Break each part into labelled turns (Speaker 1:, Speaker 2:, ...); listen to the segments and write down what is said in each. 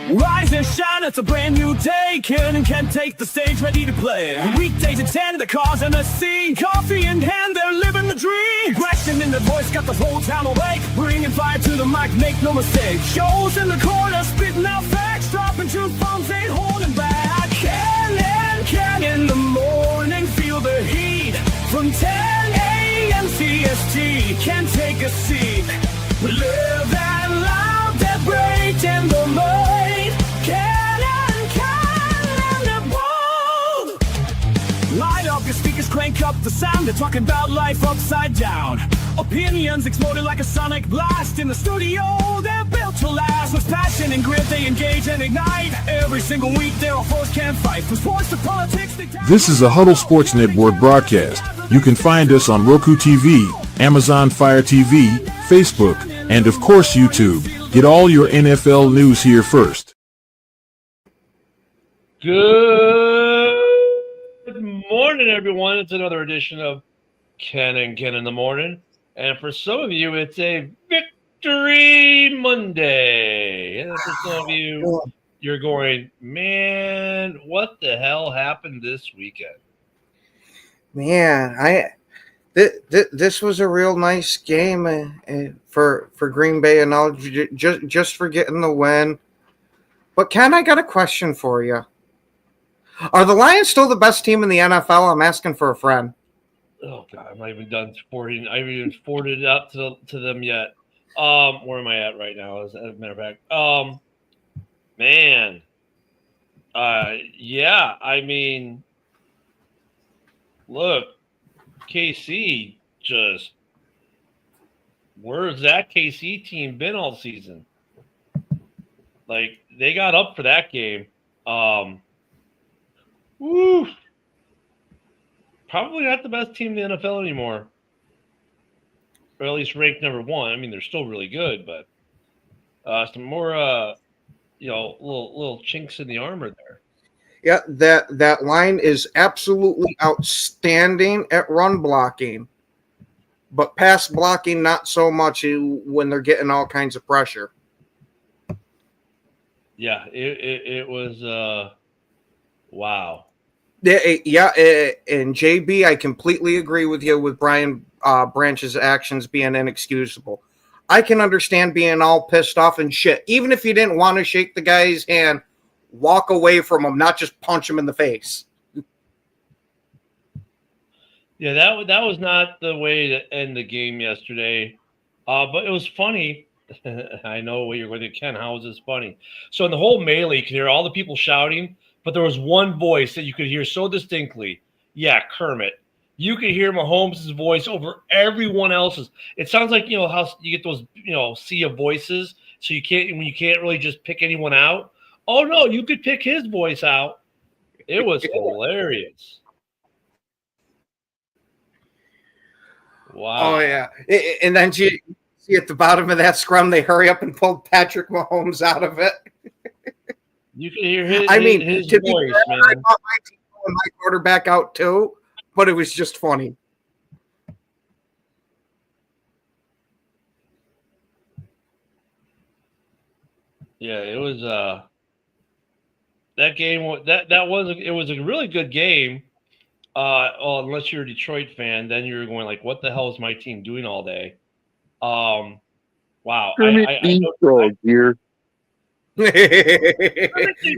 Speaker 1: Rise and shine, it's a brand new day. Ken can take the stage, ready to play. Weekdays at 10, the cars and the scene. Coffee in hand, they're living the dream. Question in the voice, got the whole town awake. Bringing fire to the mic, make no mistake. Shows in the corner, spitting out facts. Dropping truth bombs, ain't holding back. Ken in the morning, feel the heat. From 10 a.m. CST, can take a seat. Live and loud, that break in the mind. Light up your speakers, crank up the sound. They're talking about life upside down. Opinions exploding like a sonic blast. In the studio, they're built to last. With passion and grit, they engage and ignite. Every single week, they're all foes can fight. From sports to politics,
Speaker 2: This is a Huddle Sports Network broadcast. You can find us on Roku TV, Amazon Fire TV, Facebook, and of course YouTube. Get all your NFL news here first.
Speaker 3: Good morning, everyone. It's another edition of Ken and Ken in the Morning. And for some of you, it's a Victory Monday. And for some of you, you're going, man, what the hell happened this weekend?
Speaker 4: Man, this was a real nice game for Green Bay and all, just for getting the win. But Ken, I got a question for you. Are the Lions still the best team in the NFL? I'm asking for a friend.
Speaker 3: Oh God, I'm not even done forwarding. I haven't even forwarded it up to them yet. Where am I at right now? As a matter of fact, man, yeah. I mean, look, KC just where's that KC team been all season? Like they got up for that game. Woo! Probably not the best team in the NFL anymore. Or at least ranked number one. I mean, they're still really good, but some more, little chinks in the armor there.
Speaker 4: Yeah, that line is absolutely outstanding at run blocking, but pass blocking not so much when they're getting all kinds of pressure.
Speaker 3: Yeah, it was wow.
Speaker 4: Yeah, and JB, I completely agree with you with Brian Branch's actions being inexcusable. I can understand being all pissed off and shit. Even if you didn't want to shake the guy's hand, walk away from him, not just punch him in the face.
Speaker 3: Yeah, that was not the way to end the game yesterday. But it was funny. I know what you're going to, Ken. How was this funny? So in the whole melee, you can hear all the people shouting, but there was one voice that you could hear so distinctly. Yeah, Kermit. You could hear Mahomes' voice over everyone else's. It sounds like, how you get those, sea of voices. So you can't really just pick anyone out. Oh no, you could pick his voice out. It was hilarious. Wow.
Speaker 4: Oh yeah. And then you see at the bottom of that scrum, they hurry up and pull Patrick Mahomes out of it.
Speaker 3: You can hear his
Speaker 4: to
Speaker 3: voice, man.
Speaker 4: I thought my team and my quarterback out too, but it was just funny.
Speaker 3: Yeah, it was that game. It was a really good game. Unless you're a Detroit fan, then you're going like, "What the hell is my team doing all day?" Wow.
Speaker 5: Here.
Speaker 4: Hey,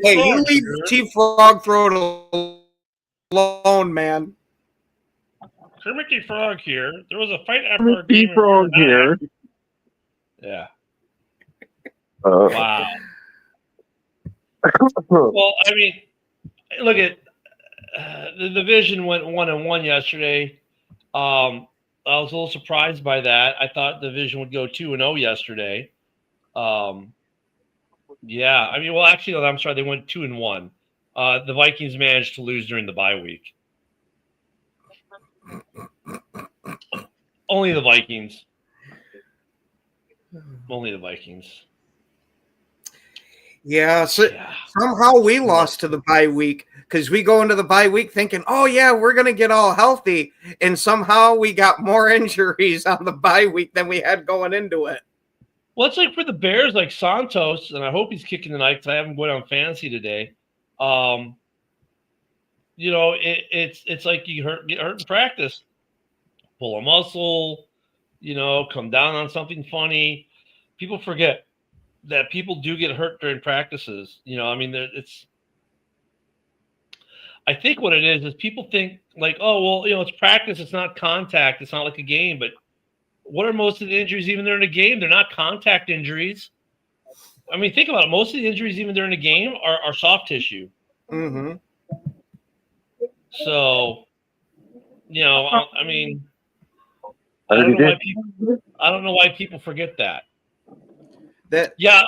Speaker 4: you leave T-Frog throw alone, man.
Speaker 3: Kermit the Frog here. There was a fight after our game.
Speaker 5: T-Frog here.
Speaker 3: Yeah.
Speaker 5: Wow.
Speaker 3: Well, I mean, look at the division went 1-1 yesterday. I was a little surprised by that. I thought the division would go 2-0 yesterday. Yeah, I mean, well, actually, no, I'm sorry, they went 2-1. The Vikings managed to lose during the bye week. Only the Vikings. Only the Vikings.
Speaker 4: Yeah, somehow we lost to the bye week because we go into the bye week thinking, oh, yeah, we're going to get all healthy. And somehow we got more injuries on the bye week than we had going into it.
Speaker 3: Well, it's like for the Bears, like Santos, and I hope he's kicking tonight because I haven't went on fantasy today. It's like you get hurt in practice, pull a muscle, come down on something funny. People forget that people do get hurt during practices. It's. I think what it is people think like, oh, well, it's practice. It's not contact. It's not like a game. But what are most of the injuries even during a game? They're not contact injuries. I mean, think about it. Most of the injuries even during a game are soft tissue.
Speaker 4: Mm-hmm.
Speaker 3: So, I mean, I don't know why people forget that. Yeah.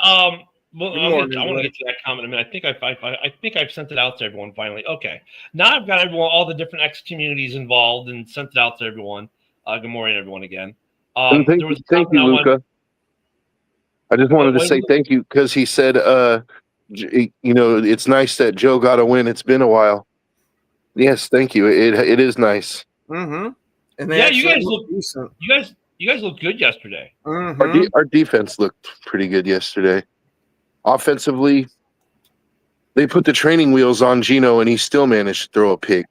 Speaker 3: Well, I want to get to that comment in a minute. I think I've sent it out to everyone finally. Okay, now I've got everyone, all the different X communities involved, and sent it out to everyone. Good morning, everyone, again.
Speaker 5: Thank you, Luca. I just wanted to say thank you because he said, it's nice that Joe got a win. It's been a while. Yes, thank you. It is nice.
Speaker 4: Mm-hmm. And
Speaker 3: you guys look decent. You guys look good yesterday.
Speaker 4: Mm-hmm.
Speaker 5: Our defense looked pretty good yesterday. Offensively, they put the training wheels on Geno, and he still managed to throw a pick.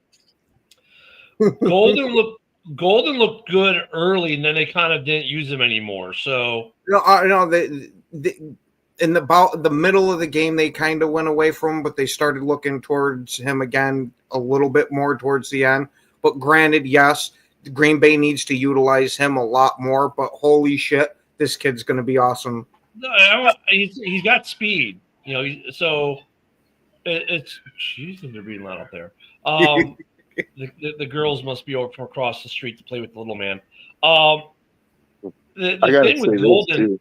Speaker 3: Golden looked good early, and then they kind of didn't use him anymore. So
Speaker 4: they in the middle of the game, they kind of went away from him, but they started looking towards him again a little bit more towards the end. But granted, yes, Green Bay needs to utilize him a lot more. But holy shit, this kid's going to be awesome.
Speaker 3: No, he's got speed, so it's jeez, they're being loud out there. The girls must be over from across the street to play with the little man. The thing with Golden,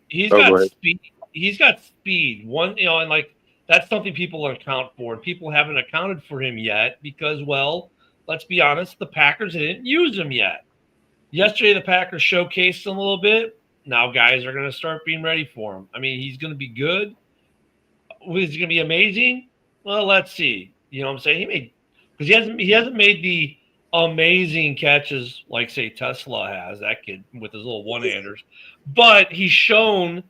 Speaker 3: he's got speed. He's got speed. And like that's something people account for, and people haven't accounted for him yet because, well, let's be honest, the Packers didn't use him yet. Yesterday, the Packers showcased him a little bit. Now guys are going to start being ready for him. I mean, he's going to be good. Is he going to be amazing? Well, let's see. You know what I'm saying? Because he hasn't made the amazing catches like, say, Tesla has, that kid with his little one-handers. But he's shown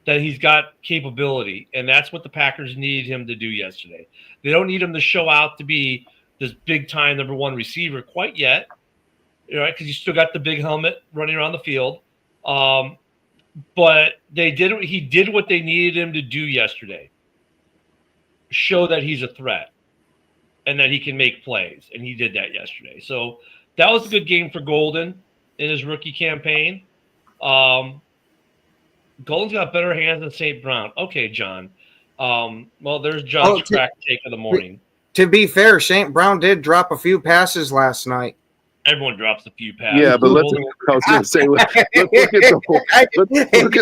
Speaker 3: that he's got capability, and that's what the Packers needed him to do yesterday. They don't need him to show out to be this big-time number one receiver quite yet, right? Because you still got the big helmet running around the field. But he did what they needed him to do yesterday. Show that he's a threat and that he can make plays. And he did that yesterday. So that was a good game for Golden in his rookie campaign. Golden's got better hands than St. Brown. Okay, John. Well, there's John's crack take of the morning.
Speaker 4: To be fair, St. Brown did drop a few passes last night.
Speaker 3: Everyone drops a few passes.
Speaker 5: Yeah, but let's look at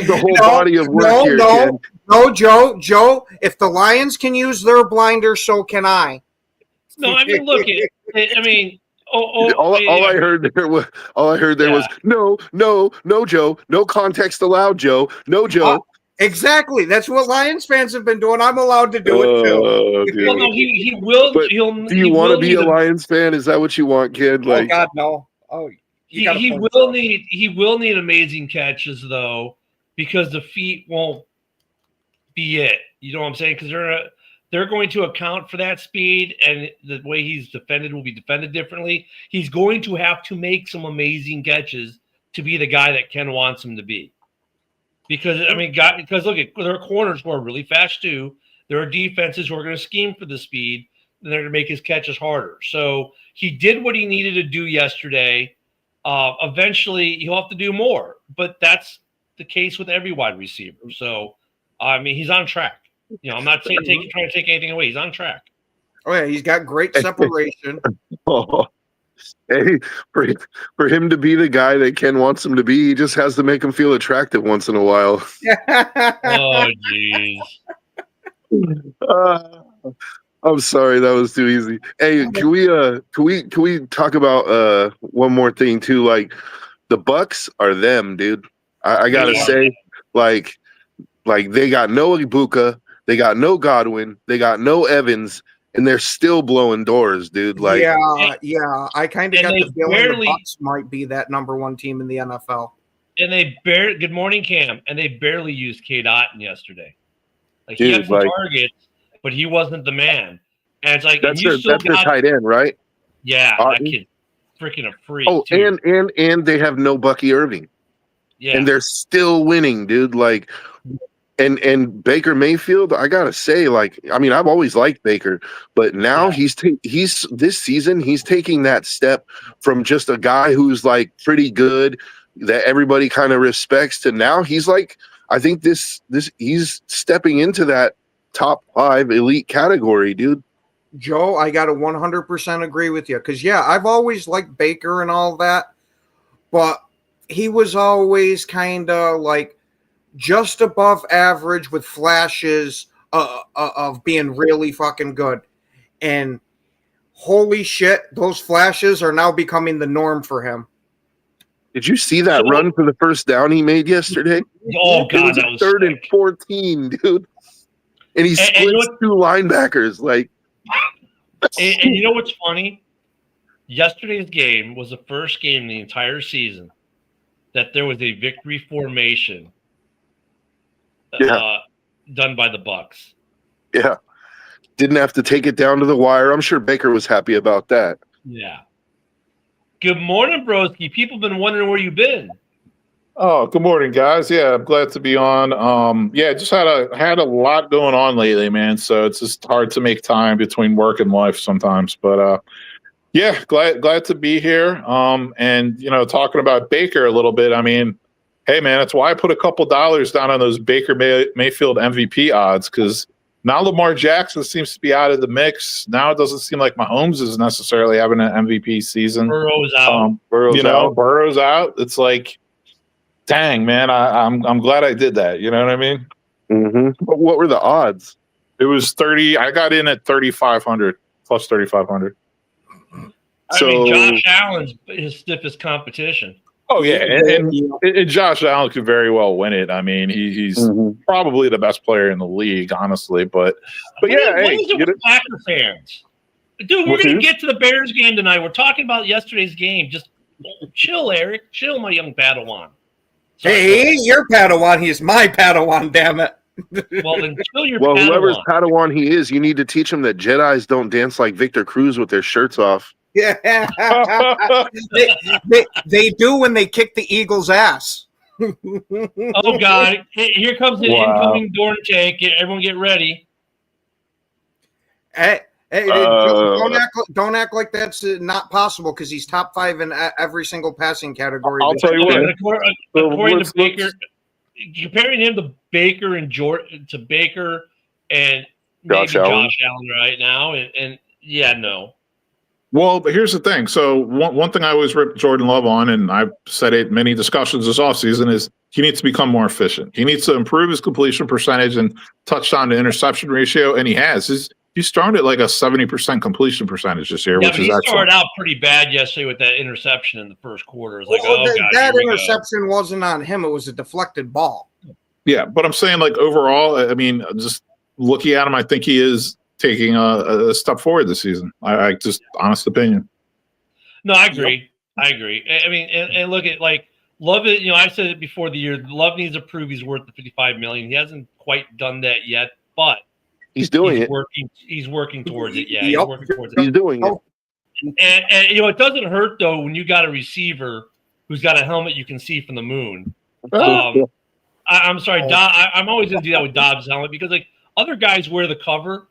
Speaker 5: the whole body of work here.
Speaker 4: No, Joe. If the Lions can use their blinders, so can I.
Speaker 3: No, I mean, look.
Speaker 5: All I heard there was no, Joe, no context allowed, Joe, no, Joe.
Speaker 4: Exactly. That's what Lions fans have been doing. I'm allowed to do it too.
Speaker 3: Well, no, he will.
Speaker 5: But do you want to be a Lions fan? Is that what you want, kid?
Speaker 4: Oh God, no. Oh,
Speaker 3: he will need amazing catches though, because the feet won't be it. You know what I'm saying? Because they're going to account for that speed, and the way he's defended will be defended differently. He's going to have to make some amazing catches to be the guy that Ken wants him to be. Because look, there are corners who are really fast too. There are defenses who are going to scheme for the speed, and they're going to make his catches harder. So he did what he needed to do yesterday. Eventually, he'll have to do more, but that's the case with every wide receiver. So, I mean, he's on track. I'm not saying trying to take anything away. He's on track.
Speaker 4: Oh yeah, he's got great separation.
Speaker 5: Hey, for him to be the guy that Ken wants him to be, he just has to make him feel attractive once in a while.
Speaker 3: Oh, jeez.
Speaker 5: I'm sorry, that was too easy. Hey, can we talk about one more thing too? Like the Bucks are them, dude. I gotta say, like they got no Ibuka, they got no Godwin, they got no Evans. And they're still blowing doors, dude. Like,
Speaker 4: yeah. I kind of got the feeling the Bucks might be that number one team in the NFL.
Speaker 3: And they good morning, Cam. And they barely used Kate Otten yesterday. Like he
Speaker 5: Dude,
Speaker 3: had some targets, but he wasn't the man. And it's like
Speaker 5: that's their tight end, right?
Speaker 3: Yeah,
Speaker 5: Otten?
Speaker 3: that kid, freaking a freak.
Speaker 5: Oh,
Speaker 3: too.
Speaker 5: and they have no Bucky Irving.
Speaker 3: Yeah.
Speaker 5: And they're still winning, dude. Like, and Baker Mayfield, I gotta say, like, I mean, I've always liked Baker, but now he's this season he's taking that step from just a guy who's like pretty good that everybody kind of respects to now he's like, I think this he's stepping into that top 5 elite category, dude.
Speaker 4: Joe, I got to 100% agree with you because, yeah, I've always liked Baker and all that, but he was always kind of like just above average with flashes of being really fucking good. And holy shit, those flashes are now becoming the norm for him.
Speaker 5: Did you see that run for the first down he made yesterday?
Speaker 3: Oh, God,
Speaker 5: that was 3rd and 14, dude. And he splits 2 linebackers. Like,
Speaker 3: and you know what's funny? Yesterday's game was the first game in the entire season that there was a victory formation done by the Bucks.
Speaker 5: Yeah. Didn't have to take it down to the wire. I'm sure Baker was happy about that.
Speaker 3: Yeah. Good morning, broski. People have been wondering where you've been.
Speaker 6: Oh, good morning, guys. Yeah, I'm glad to be on. Yeah, just had a lot going on lately, man. So it's just hard to make time between work and life sometimes. But yeah, glad to be here. And talking about Baker a little bit. I mean, hey, man, that's why I put a couple dollars down on those Baker Mayfield MVP odds because now Lamar Jackson seems to be out of the mix. Now it doesn't seem like Mahomes is necessarily having an MVP season.
Speaker 3: Burrow's out.
Speaker 6: Burrow's out. It's like, dang, man, I'm glad I did that. You know what I mean?
Speaker 5: Mm-hmm. But what were the odds?
Speaker 6: It was 30. I got in at 3,500 plus 3,500.
Speaker 3: I mean, Josh Allen's his stiffest competition.
Speaker 6: Oh yeah, and Josh Allen could very well win it. I mean, he's probably the best player in the league, honestly. But yeah,
Speaker 3: what is it with Packer fans? Dude, we're going to get to the Bears game tonight. We're talking about yesterday's game. Just chill, Eric. Chill, my young Padawan.
Speaker 4: Sorry, hey, he ain't your Padawan. He's my Padawan, damn it.
Speaker 3: Well, then chill your
Speaker 5: Well,
Speaker 3: Padawan.
Speaker 5: whoever's Padawan he is, you need to teach him that Jedis don't dance like Victor Cruz with their shirts off.
Speaker 4: Yeah, they do when they kick the Eagles' ass.
Speaker 3: Oh God! Here comes an incoming door take. Everyone, get ready.
Speaker 4: Hey, don't act like that's not possible because he's top 5 in every single passing category.
Speaker 6: I'll tell you
Speaker 3: what. According to Baker, comparing him to Baker and Baker and maybe Josh Allen right now, and yeah, no.
Speaker 6: Well, but here's the thing. So one thing I always rip Jordan Love on, and I've said it in many discussions this offseason, is he needs to become more efficient. He needs to improve his completion percentage and touchdown to interception ratio, and he has. He's started at like a 70% completion percentage this year, which is excellent.
Speaker 3: He started out pretty bad yesterday with that interception in the first quarter. It was like,
Speaker 4: that interception wasn't on him. It was a deflected ball.
Speaker 6: Yeah, but I'm saying like overall, I mean, just looking at him, I think he is taking a step forward this season. I just honest opinion.
Speaker 3: No, I agree. I agree. I mean, and look at like Love it. I said it before the year. Love needs to prove he's worth the $55 million. He hasn't quite done that yet, but
Speaker 5: he's doing it.
Speaker 3: He's working towards it. Yeah,
Speaker 4: Yep.
Speaker 3: he's working towards it.
Speaker 5: He's doing it.
Speaker 3: And it doesn't hurt though when you got a receiver who's got a helmet you can see from the moon. I'm sorry, I'm always going to do that with Dobbs' helmet because like other guys wear the cover.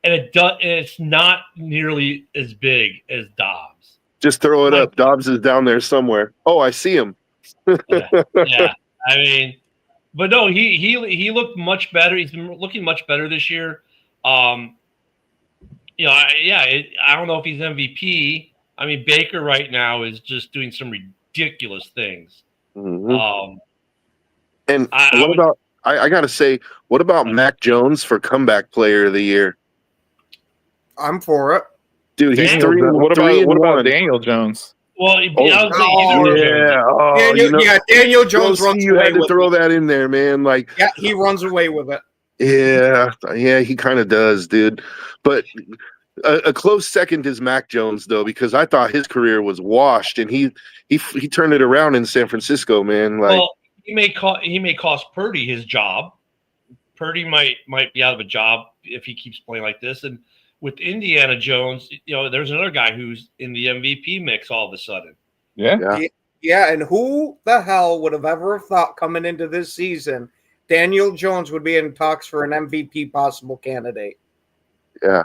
Speaker 3: And it's not nearly as big as Dobbs.
Speaker 5: Just throw it up. Dobbs is down there somewhere. Oh, I see him.
Speaker 3: Yeah. I mean, but no, he looked much better. He's been looking much better this year. I don't know if he's MVP. I mean, Baker right now is just doing some ridiculous things.
Speaker 5: Mm-hmm. I got to say, what about Mac Jones for comeback player of the year?
Speaker 4: I'm for it.
Speaker 5: Dude, he's
Speaker 6: what about Daniel Jones?
Speaker 3: Well,
Speaker 4: Daniel Jones runs
Speaker 5: you
Speaker 4: away
Speaker 5: had to
Speaker 4: with
Speaker 5: throw
Speaker 4: it.
Speaker 5: that in there, man. Like,
Speaker 4: yeah, he runs away with it.
Speaker 5: Yeah, he kind of does, dude. But A close second is Mac Jones, though, because I thought his career was washed, and he turned it around in San Francisco, man. Like,
Speaker 3: well, he may cost Purdy his job. Purdy might be out of a job if he keeps playing like this. And with Indiana Jones, there's another guy who's in the MVP mix all of a sudden.
Speaker 6: Yeah.
Speaker 4: Yeah, and who the hell would have ever thought coming into this season Daniel Jones would be in talks for an MVP possible candidate?
Speaker 5: yeah.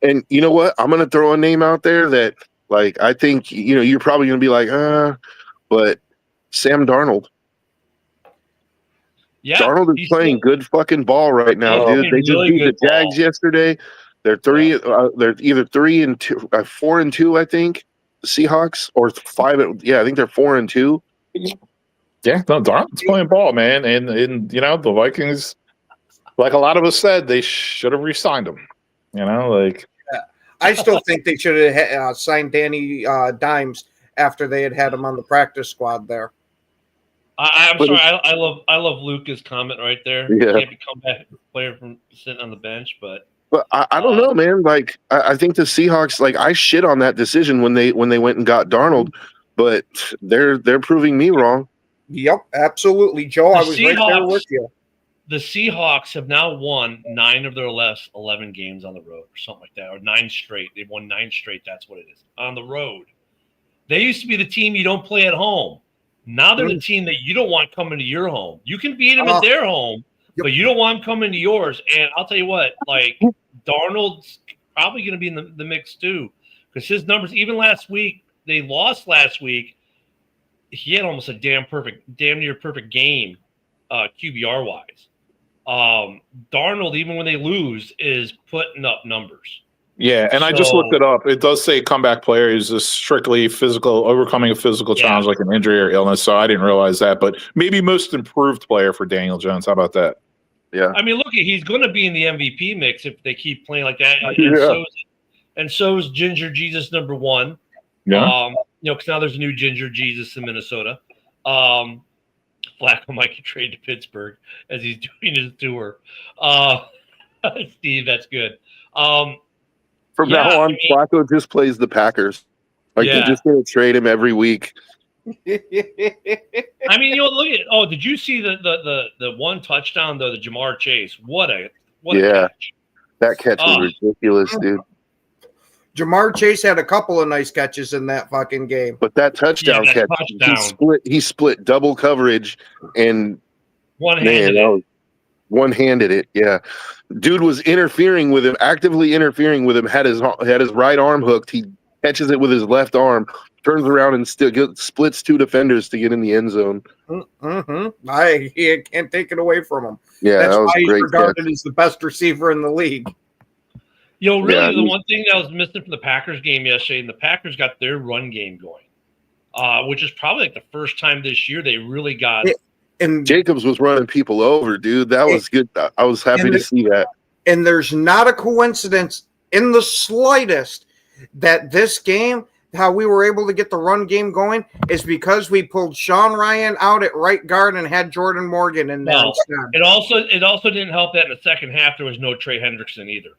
Speaker 5: And you know what? I'm going to throw a name out there that, like, I think, you're probably going to be like, but Sam Darnold.
Speaker 3: Yeah,
Speaker 5: Darnold is playing good fucking ball right now, dude. They just beat the Jags yesterday. They're they're either 3-2, 4-2, I think. The Seahawks, or 5. Yeah, I think they're 4-2.
Speaker 6: Yeah, no, Darnold's playing ball, man. And the Vikings, like a lot of us said, they should have re-signed him.
Speaker 4: I still think they should have signed Danny Dimes after they had him on the practice squad there.
Speaker 3: I'm sorry. I love Luca's comment right there.
Speaker 5: Yeah.
Speaker 3: Can't become that player from sitting on the bench, but
Speaker 5: I don't know, man. Like, I think the Seahawks, like, I shit on that decision when they went and got Darnold, but they're proving me wrong.
Speaker 4: Yep, absolutely, Joe. I was right there with you.
Speaker 3: The Seahawks have now won 9 of their last 11 games on the road, or something like that, or 9 straight. They've won 9 straight. That's what it is on the road. They used to be the team you don't play at home. Now they're the team that you don't want coming to your home. You can beat them at their home, but you don't want them coming to yours. And I'll tell you what, like, Darnold's probably going to be in the mix too, because his numbers, even last week, they lost last week. He had almost a damn near perfect game, QBR wise. Darnold, even when they lose, is putting up numbers.
Speaker 6: Yeah, and I just looked it up. It does say comeback player is a strictly overcoming a physical challenge like an injury or illness. So I didn't realize that, but maybe most improved player for Daniel Jones. How about that?
Speaker 5: Yeah.
Speaker 3: I mean, look, he's going to be in the MVP mix if they keep playing like that. And so is Ginger Jesus number 1.
Speaker 6: Yeah.
Speaker 3: Because now there's a new Ginger Jesus in Minnesota. Flacco might get traded to Pittsburgh as he's doing his tour. Steve, that's good.
Speaker 5: From now on, Flacco just plays the Packers. Like, they're just going to trade him every week.
Speaker 3: I mean, look at. Oh, did you see the one touchdown though? The Jamar Chase. What a catch. That catch
Speaker 5: was ridiculous, dude.
Speaker 4: Jamar Chase had a couple of nice catches in that fucking game.
Speaker 5: But that touchdown catch, he split double coverage and one-handed it. Yeah. Dude was interfering with him, actively interfering with him, had his right arm hooked. He catches it with his left arm, turns around and still splits 2 defenders to get in the end zone.
Speaker 4: I can't take it away from him.
Speaker 5: Yeah,
Speaker 4: that's
Speaker 5: that was
Speaker 4: why he's
Speaker 5: great
Speaker 4: regarded
Speaker 5: catch.
Speaker 4: as the best receiver in the league.
Speaker 3: The one thing that was missing from the Packers game yesterday, and the Packers got their run game going, which is probably like the first time this year they really got.
Speaker 5: And Jacobs was running people over, dude. That was good. I was happy to see that.
Speaker 4: And there's not a coincidence in the slightest that this game, how we were able to get the run game going, is because we pulled Sean Ryan out at right guard and had Jordan Morgan in there instead.
Speaker 3: It also didn't help that in the second half there was no Trey Hendrickson either.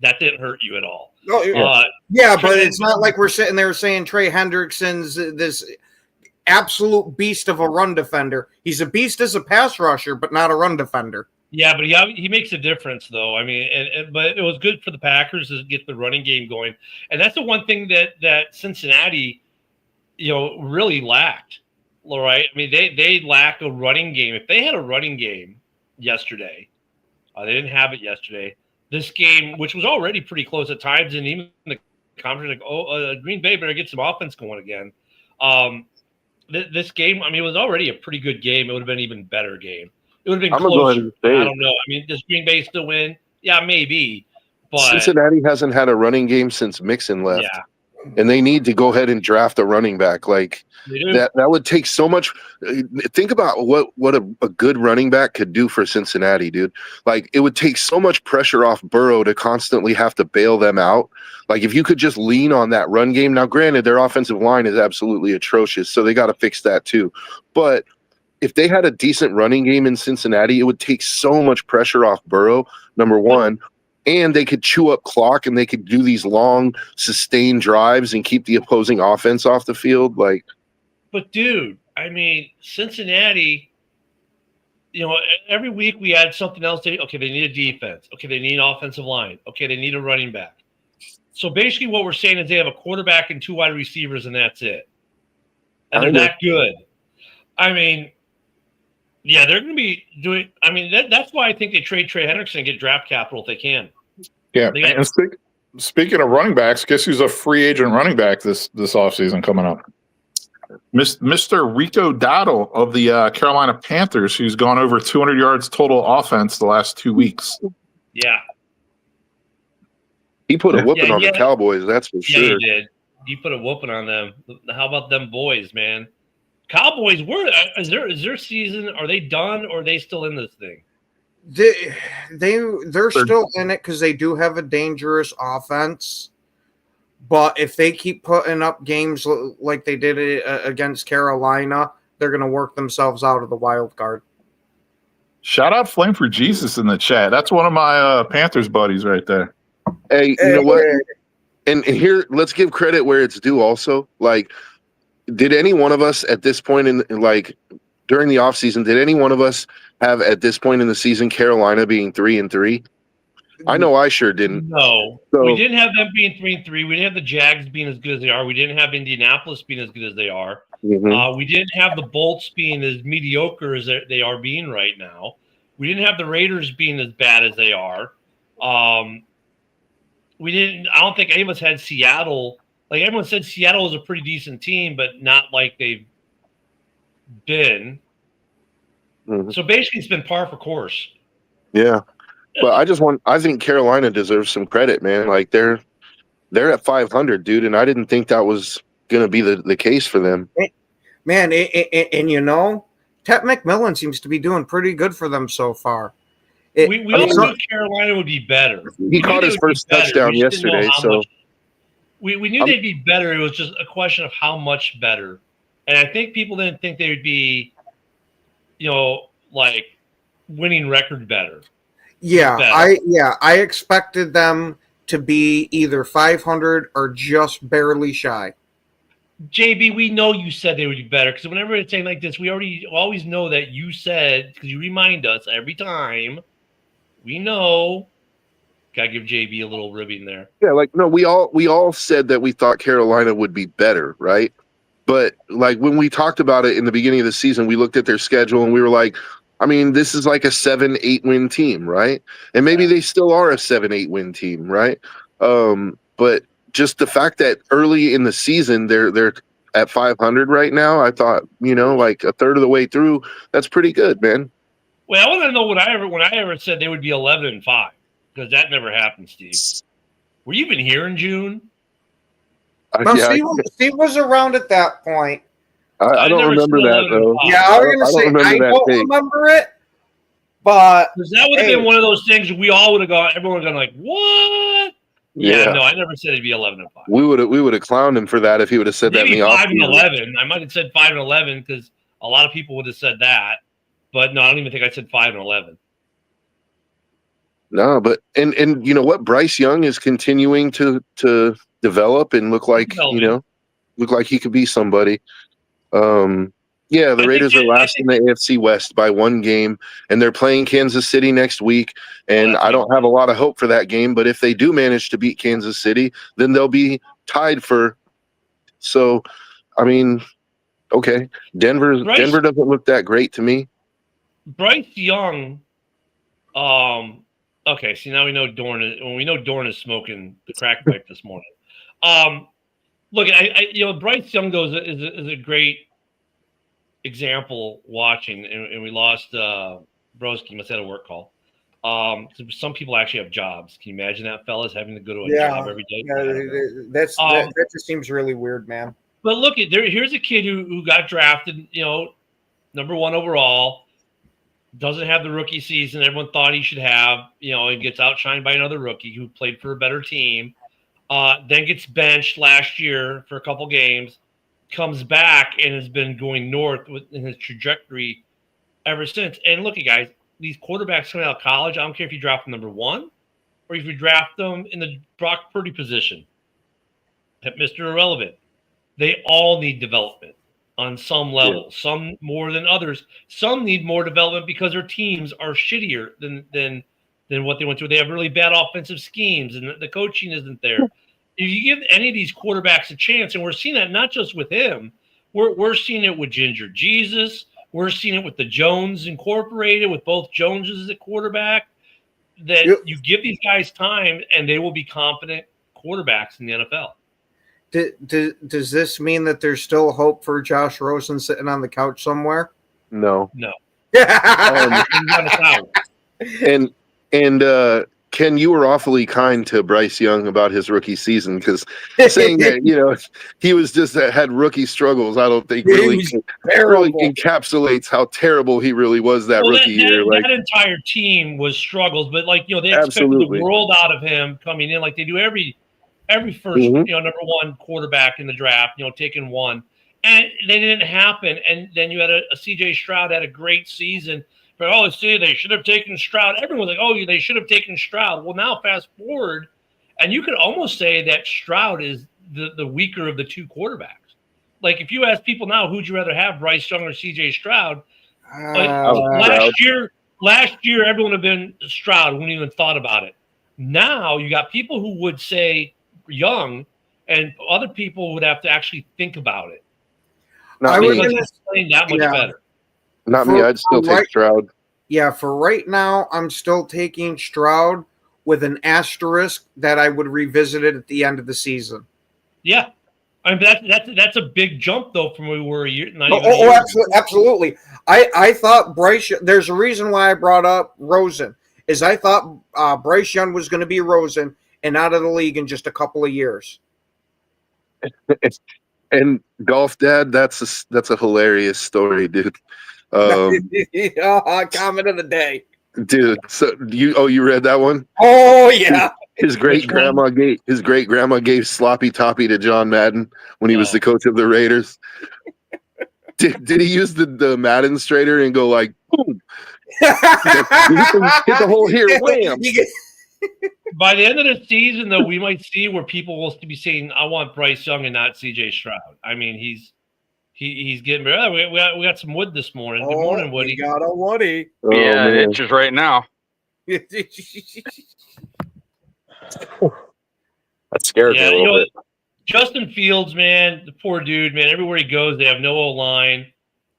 Speaker 3: That didn't hurt you at all.
Speaker 4: Oh, but it's not like we're sitting there saying Trey Hendrickson's this absolute beast of a run defender. He's a beast as a pass rusher, but not a run defender.
Speaker 3: Yeah, but he makes a difference, though. I mean, but it was good for the Packers to get the running game going, and that's the one thing that Cincinnati, really lacked. All right, I mean, they lack a running game. If they had a running game yesterday, they didn't have it yesterday. This game, which was already pretty close at times, and even the conference, Green Bay better get some offense going again. This game, I mean, it was already a pretty good game. It would have been an even better game. It would have been closer. I don't know. I mean, does Green Bay still win? Yeah, maybe. But
Speaker 5: Cincinnati hasn't had a running game since Mixon left.
Speaker 3: Yeah.
Speaker 5: And they need to go ahead and draft a running back. Like that would take so much. Think about what a good running back could do for Cincinnati, dude. Like, it would take so much pressure off Burrow to constantly have to bail them out. Like, if you could just lean on that run game. Now, granted, their offensive line is absolutely atrocious, so they got to fix that too. But if they had a decent running game in Cincinnati, it would take so much pressure off Burrow, number one. and they could chew up clock and they could do these long sustained drives and keep the opposing offense off the field. Like,
Speaker 3: but dude, I mean, Cincinnati, you know, every week we add something else. Okay, they need a defense. Okay, they need an offensive line. Okay, they need a running back. So basically what we're saying is they have a quarterback and 2 wide receivers, and that's it. And they're that good. I mean, yeah, they're going to be doing – I mean, that's why I think they trade Trey Hendrickson and get draft capital if they can.
Speaker 6: Yeah, and speaking of running backs, guess who's a free agent running back this offseason coming up? Mr. Rico Dowdle of the Carolina Panthers, who's gone over 200 yards total offense the last 2 weeks.
Speaker 3: Yeah.
Speaker 5: he put a whooping on the Cowboys, that's for sure.
Speaker 3: Yeah, he did. He put a whooping on them. How about them boys, man? Cowboys, is their season? Are they done, or are they still in this thing?
Speaker 4: They're still in it because they do have a dangerous offense. But if they keep putting up games like they did against Carolina, they're going to work themselves out of the wild card.
Speaker 6: Shout out Flame for Jesus in the chat. That's one of my Panthers buddies right there.
Speaker 5: Hey, you know what? And here, let's give credit where it's due also. Like, did any one of us at this point during the offseason, did any one of us have at this point in the season Carolina being 3-3? I know I sure didn't.
Speaker 3: No.
Speaker 5: So,
Speaker 3: we didn't have them being 3-3. We didn't have the Jags being as good as they are. We didn't have Indianapolis being as good as they are.
Speaker 5: mm-hmm.
Speaker 3: We didn't have the Bolts being as mediocre as they are being right now. We didn't have the Raiders being as bad as they are. I don't think any of us had Seattle. Like, everyone said Seattle was a pretty decent team, but not like they've been.
Speaker 5: Mm-hmm.
Speaker 3: So basically it's been par for course.
Speaker 5: Yeah. But I think Carolina deserves some credit, man. Like, they're at 500, dude, and I didn't think that was going to be the case for them.
Speaker 4: Man, and you know, Ted McMillan seems to be doing pretty good for them so far.
Speaker 3: We also knew Carolina would be better.
Speaker 5: He caught his first touchdown yesterday, so
Speaker 3: we knew they'd be better. It was just a question of how much better. And I think people didn't think they would be, like winning record better.
Speaker 4: Yeah, I expected them to be either 500 or just barely shy.
Speaker 3: JB, we know you said they would be better because whenever it's saying like this, we always know that you said, because you remind us every time. We know. Gotta give JB a little ribbing there.
Speaker 5: Yeah, like, no, we all said that we thought Carolina would be better, right? But like when we talked about it in the beginning of the season, we looked at their schedule and we were like, I mean, this is like a 7-8 win team, right? And maybe they still are a 7-8 win team, right? But just the fact that early in the season they're at 500 right now, I thought, like a third of the way through, that's pretty good, man.
Speaker 3: Well, I want to know when I ever said they would be 11-5, because that never happened, Steve. Were you even here in June?
Speaker 4: No, Steve was around at that point.
Speaker 5: I don't remember that, though.
Speaker 4: Yeah, I was going to say, I don't remember it, but...
Speaker 3: Because that would have been one of those things we all would have gone, everyone would have gone like, what? Yeah, no, I never said it'd be 11-5.
Speaker 5: We would have clowned him for that if he would have said
Speaker 3: maybe
Speaker 5: that in the offseason.
Speaker 3: 5-11. I might have said 5-11 because a lot of people would have said that. But no, I don't even think I said 5-11.
Speaker 5: No, but and you know what? Bryce Young is continuing to develop and look like he could be somebody. Yeah, the Raiders are last in the AFC West by 1 game, and they're playing Kansas City next week. And I don't have a lot of hope for that game, but if they do manage to beat Kansas City, then they'll be tied for. So, I mean, okay, Denver doesn't look that great to me. Bryce
Speaker 3: Young, okay. See, now we know Dorn is smoking the crack pipe this morning. Look, Bryce Young is a great example watching, and we lost Broski. Must have had a work call. Some people actually have jobs. Can you imagine that, fellas, having to go to a job every day?
Speaker 4: Yeah, that just seems really weird, man.
Speaker 3: But look, here's a kid who got drafted, number 1 overall. Doesn't have the rookie season everyone thought he should have, and gets outshined by another rookie who played for a better team. Then gets benched last year for a couple games, comes back and has been going north in his trajectory ever since. And look, guys, these quarterbacks coming out of college, I don't care if you draft them number 1 or if you draft them in the Brock Purdy position, Mr. Irrelevant, they all need development on some level. Yeah. Some more than others. Some need more development because their teams are shittier than what they went through. They have really bad offensive schemes, and the coaching isn't there. If you give any of these quarterbacks a chance, and we're seeing that not just with him, we're seeing it with Ginger Jesus. We're seeing it with the Jones Incorporated, with both Joneses at quarterback, that you give these guys time and they will be competent quarterbacks in the NFL.
Speaker 4: Does this mean that there's still hope for Josh Rosen sitting on the couch somewhere?
Speaker 5: No. And Ken, you were awfully kind to Bryce Young about his rookie season, because saying that he was just had rookie struggles, I don't think really encapsulates how terrible he really was that rookie year.
Speaker 3: That entire team was struggles, but they expected the world out of him coming in, like they do every first number one quarterback in the draft, taking one, and they didn't happen. And then you had a CJ Stroud had a great season. But they should have taken Stroud. Everyone's like, they should have taken Stroud. Well, now fast forward, and you could almost say that Stroud is the weaker of the two quarterbacks. Like if you ask people now, who'd you rather have, Bryce Young or CJ Stroud? Last year, everyone would have been Stroud. Wouldn't even thought about it. Now you got people who would say Young, and other people would have to actually think about it.
Speaker 5: Not me.
Speaker 3: He's playing that much better.
Speaker 5: Not me. I'd still take Stroud.
Speaker 4: Yeah, for right now, I'm still taking Stroud with an asterisk that I would revisit it at the end of the season.
Speaker 3: Yeah. I mean, that's a big jump, though, from where we were a year.
Speaker 4: Absolutely. I thought Bryce – there's a reason why I brought up Rosen, is I thought Bryce Young was going to be Rosen and out of the league in just a couple of years.
Speaker 5: And Golf Dad, that's a hilarious story, dude.
Speaker 4: Comment of the day,
Speaker 5: dude. So you read that one?
Speaker 4: Oh yeah.
Speaker 5: His great grandma gave sloppy toppy to John Madden when he was the coach of the Raiders. Did he use the Madden straighter and go like boom? hit the hole here, wham.
Speaker 3: By the end of the season, though, we might see where people will be saying, "I want Bryce Young and not CJ Stroud." I mean, he's getting better. We got some wood this morning. Good morning, Woody.
Speaker 4: We got a Woody.
Speaker 7: It's just right now.
Speaker 8: That scared me a little bit.
Speaker 3: Justin Fields, man, the poor dude, man. Everywhere he goes, they have no O-line.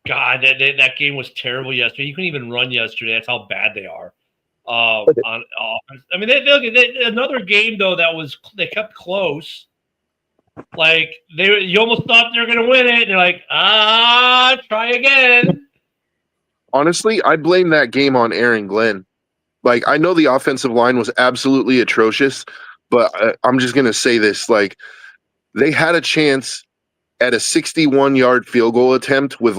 Speaker 3: God, that game was terrible yesterday. He couldn't even run yesterday. That's how bad they are on offense. I mean, they another game though they kept close. Like you almost thought they were going to win it, and you're like, try again.
Speaker 5: Honestly, I blame that game on Aaron Glenn. Like, I know the offensive line was absolutely atrocious, but I'm just going to say this: like, they had a chance at a 61-yard field goal attempt with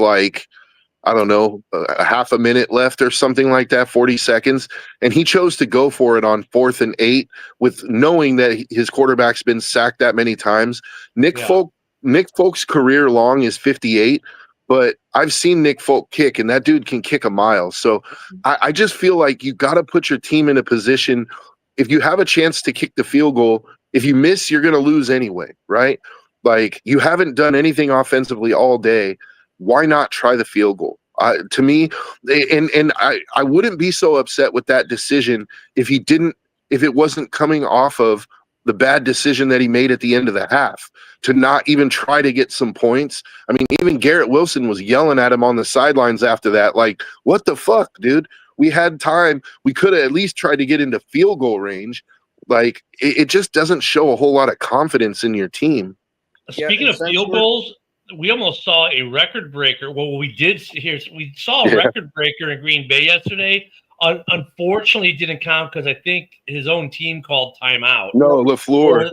Speaker 5: I don't know, a half a minute left or something like that, 40 seconds. And he chose to go for it on 4th and 8 with knowing that his quarterback's been sacked that many times. Nick Folk's career long is 58, but I've seen Nick Folk kick, and that dude can kick a mile. So I just feel like you got to put your team in a position. If you have a chance to kick the field goal, if you miss, you're going to lose anyway, right? Like, you haven't done anything offensively all day. Why not try the field goal? To me, and I wouldn't be so upset with that decision if it wasn't coming off of the bad decision that he made at the end of the half to not even try to get some points. I mean, even Garrett Wilson was yelling at him on the sidelines after that. Like, what the fuck, dude? We had time. We could have at least tried to get into field goal range. Like, it just doesn't show a whole lot of confidence in your team.
Speaker 3: Speaking of field goals, we almost saw a record breaker. Well, we saw a record breaker in Green Bay yesterday. Unfortunately, it didn't count because I think his own team called timeout.
Speaker 5: No, LaFleur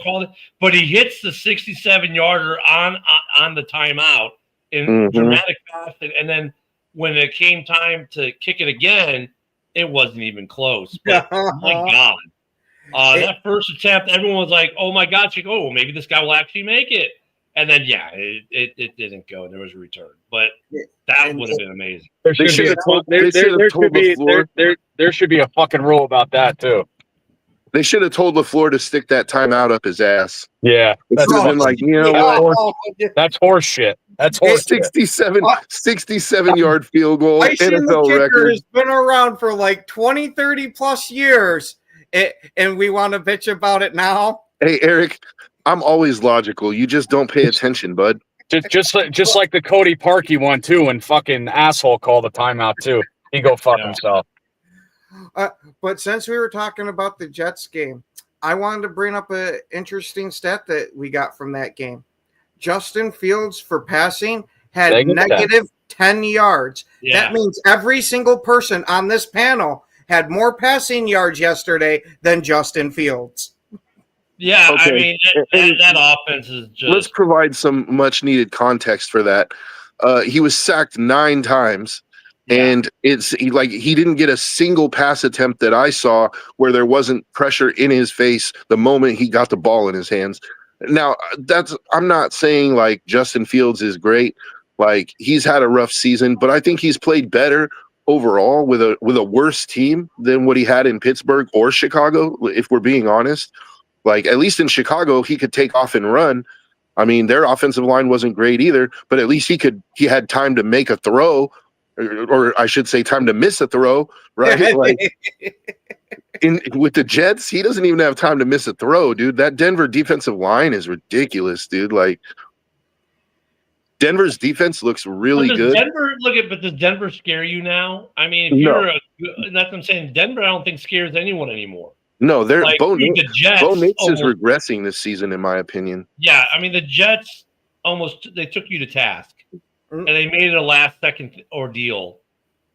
Speaker 3: called it, but he hits the 67-yarder on the timeout in dramatic fashion. And then when it came time to kick it again, it wasn't even close. But, my God. That first attempt, everyone was like, oh, my God. Maybe this guy will actually make it. And then, it didn't go. There was a return. But that would have been amazing.
Speaker 8: There should be a fucking rule about that, too.
Speaker 5: They should have told LaFleur to stick that timeout up his ass.
Speaker 8: Yeah,
Speaker 5: It should have been like, you know what?
Speaker 8: that's horse shit. That's horse shit.
Speaker 5: 67-yard field goal,
Speaker 4: I seen the
Speaker 5: NFL
Speaker 4: kicker
Speaker 5: record.
Speaker 4: has been around for like 20, 30 plus years, and we want to bitch about it now.
Speaker 5: Hey, Eric, I'm always logical. You just don't pay attention, bud.
Speaker 8: Just like the Cody Parkey one too, when fucking asshole called the timeout too. He go fuck himself.
Speaker 4: But since we were talking about the Jets game, I wanted to bring up an interesting stat that we got from that game. Justin Fields for passing had negative 10 yards.
Speaker 3: Yeah.
Speaker 4: That means every single person on this panel had more passing yards yesterday than Justin Fields.
Speaker 3: Yeah, I
Speaker 5: Okay.
Speaker 3: mean that offense is just.
Speaker 5: Let's provide some much needed context for that. He was sacked 9 times, and he didn't get a single pass attempt that I saw where there wasn't pressure in his face the moment he got the ball in his hands. Now, I'm not saying like Justin Fields is great. Like, he's had a rough season, but I think he's played better overall with a worse team than what he had in Pittsburgh or Chicago, if we're being honest. Like, at least in Chicago, he could take off and run. I mean, their offensive line wasn't great either, but at least he had time to make a throw, or I should say time to miss a throw, right? Like, with the Jets, he doesn't even have time to miss a throw, dude. That Denver defensive line is ridiculous, dude. Like, Denver's defense looks really good.
Speaker 3: But does Denver scare you now? I mean, that's what I'm saying. Denver, I don't think scares anyone anymore.
Speaker 5: No, they're
Speaker 3: Like,
Speaker 5: Bo
Speaker 3: the Jets
Speaker 5: Nix is
Speaker 3: almost-
Speaker 5: regressing this season, in my opinion.
Speaker 3: Yeah, I mean the Jets they took you to task, and they made it a last-second ordeal.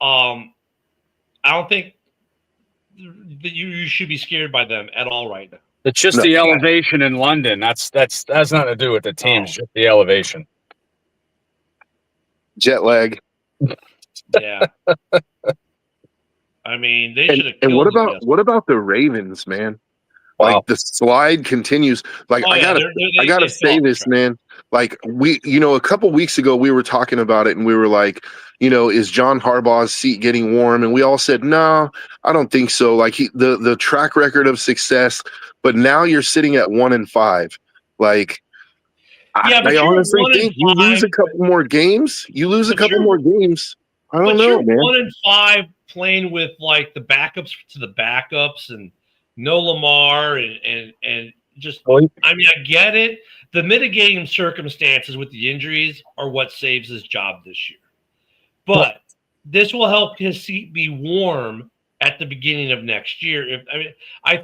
Speaker 3: I don't think that you should be scared by them at all right now.
Speaker 8: It's just the elevation in London. That's nothing to do with the team. It's just the elevation.
Speaker 5: Jet lag.
Speaker 3: Yeah. I mean, they should have.
Speaker 5: And what about the Ravens, man?
Speaker 8: Wow.
Speaker 5: Like, the slide continues. Like, I gotta say this, man. Like, a couple weeks ago we were talking about it, and we were like, is John Harbaugh's seat getting warm? And we all said, no, I don't think so. Like, the track record of success, but now you're sitting at 1-5. Like,
Speaker 3: Yeah, but
Speaker 5: I honestly think you
Speaker 3: 1-5.
Speaker 5: lose a couple more games. I don't know, man.
Speaker 3: 1-5 playing with like the backups to the backups and no Lamar and just. I mean, I get it. The mitigating circumstances with the injuries are what saves his job this year, but this will help his seat be warm at the beginning of next year.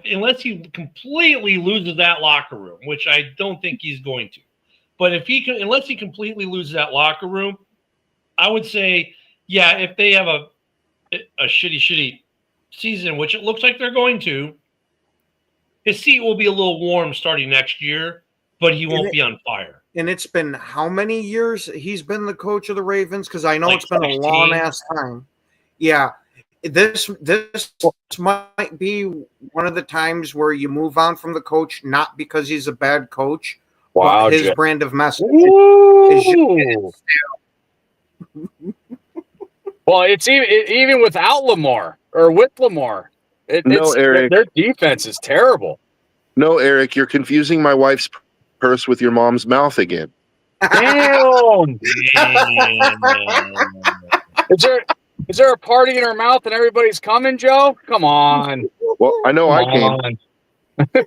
Speaker 3: Unless he completely loses that locker room, which I don't think he's going to. But unless he completely loses that locker room, I would say, yeah, if they have a shitty season, which it looks like they're going to, his seat will be a little warm starting next year, but he won't be on fire.
Speaker 4: And it's been how many years he's been the coach of the Ravens? Because I know
Speaker 3: Like
Speaker 4: it's been
Speaker 3: 16.
Speaker 4: a long ass time. Yeah. This might be one of the times where you move on from the coach, not because he's a bad coach,
Speaker 8: Wow,
Speaker 4: but his
Speaker 8: Jeff.
Speaker 4: brand of message.
Speaker 8: Ooh. Well, it's even without Lamar or with Lamar.
Speaker 5: Eric.
Speaker 8: Their defense is terrible.
Speaker 5: No, Eric, you're confusing my wife's purse with your mom's mouth again.
Speaker 8: Damn. Is there a party in her mouth and everybody's coming, Joe? Come on.
Speaker 5: Well, I know I
Speaker 8: Come
Speaker 5: came.
Speaker 8: on.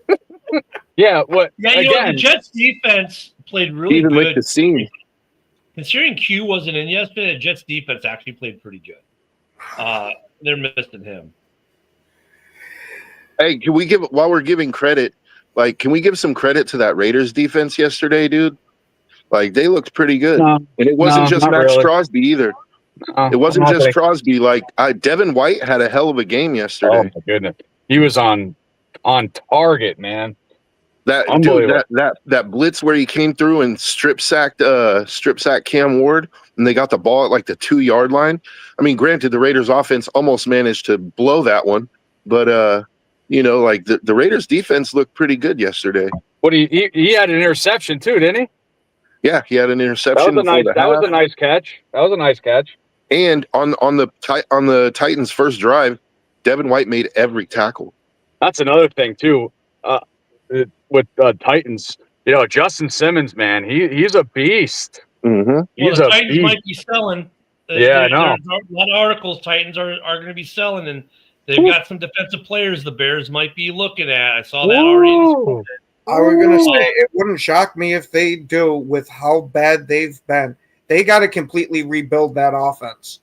Speaker 8: Yeah. What?
Speaker 3: Yeah,
Speaker 8: Again,
Speaker 3: the Jets defense played really
Speaker 5: Even
Speaker 3: good.
Speaker 5: like the scene.
Speaker 3: Considering Q wasn't in yesterday, the Jets defense actually played pretty good. They're missing him.
Speaker 5: Hey, while we're giving credit, like, can we give some credit to that Raiders defense yesterday, dude? Like, they looked pretty good.
Speaker 8: No,
Speaker 5: and it wasn't just
Speaker 8: not
Speaker 5: Max
Speaker 8: really.
Speaker 5: Crosby either. It wasn't
Speaker 8: I'm not
Speaker 5: just
Speaker 8: gonna-
Speaker 5: Crosby. Like, Devin White had a hell of a game yesterday.
Speaker 8: Oh my goodness, he was on target, man.
Speaker 5: That dude,
Speaker 8: Unbelievable.
Speaker 5: that blitz where he came through and strip sacked Cam Ward, and they got the ball at like the 2-yard line. I mean, granted, the Raiders offense almost managed to blow that one, but like the Raiders defense looked pretty good yesterday.
Speaker 8: What he had an interception too, didn't he?
Speaker 5: Yeah, he had an interception.
Speaker 8: That was a nice catch. That was a nice catch.
Speaker 5: And on the Titans' first drive, Devin White made every tackle.
Speaker 8: That's another thing too. With Titans, Justin Simmons, man, he's a beast.
Speaker 5: Mm-hmm.
Speaker 8: He's
Speaker 3: the
Speaker 8: a
Speaker 3: Titans
Speaker 8: beast.
Speaker 3: might be selling.
Speaker 8: Yeah, I know.
Speaker 3: There's a lot of articles Titans are going to be selling, and they've got some defensive players the Bears might be looking at. I saw that already.
Speaker 4: I was going to say, it wouldn't shock me if they do with how bad they've been. They got to completely rebuild that offense.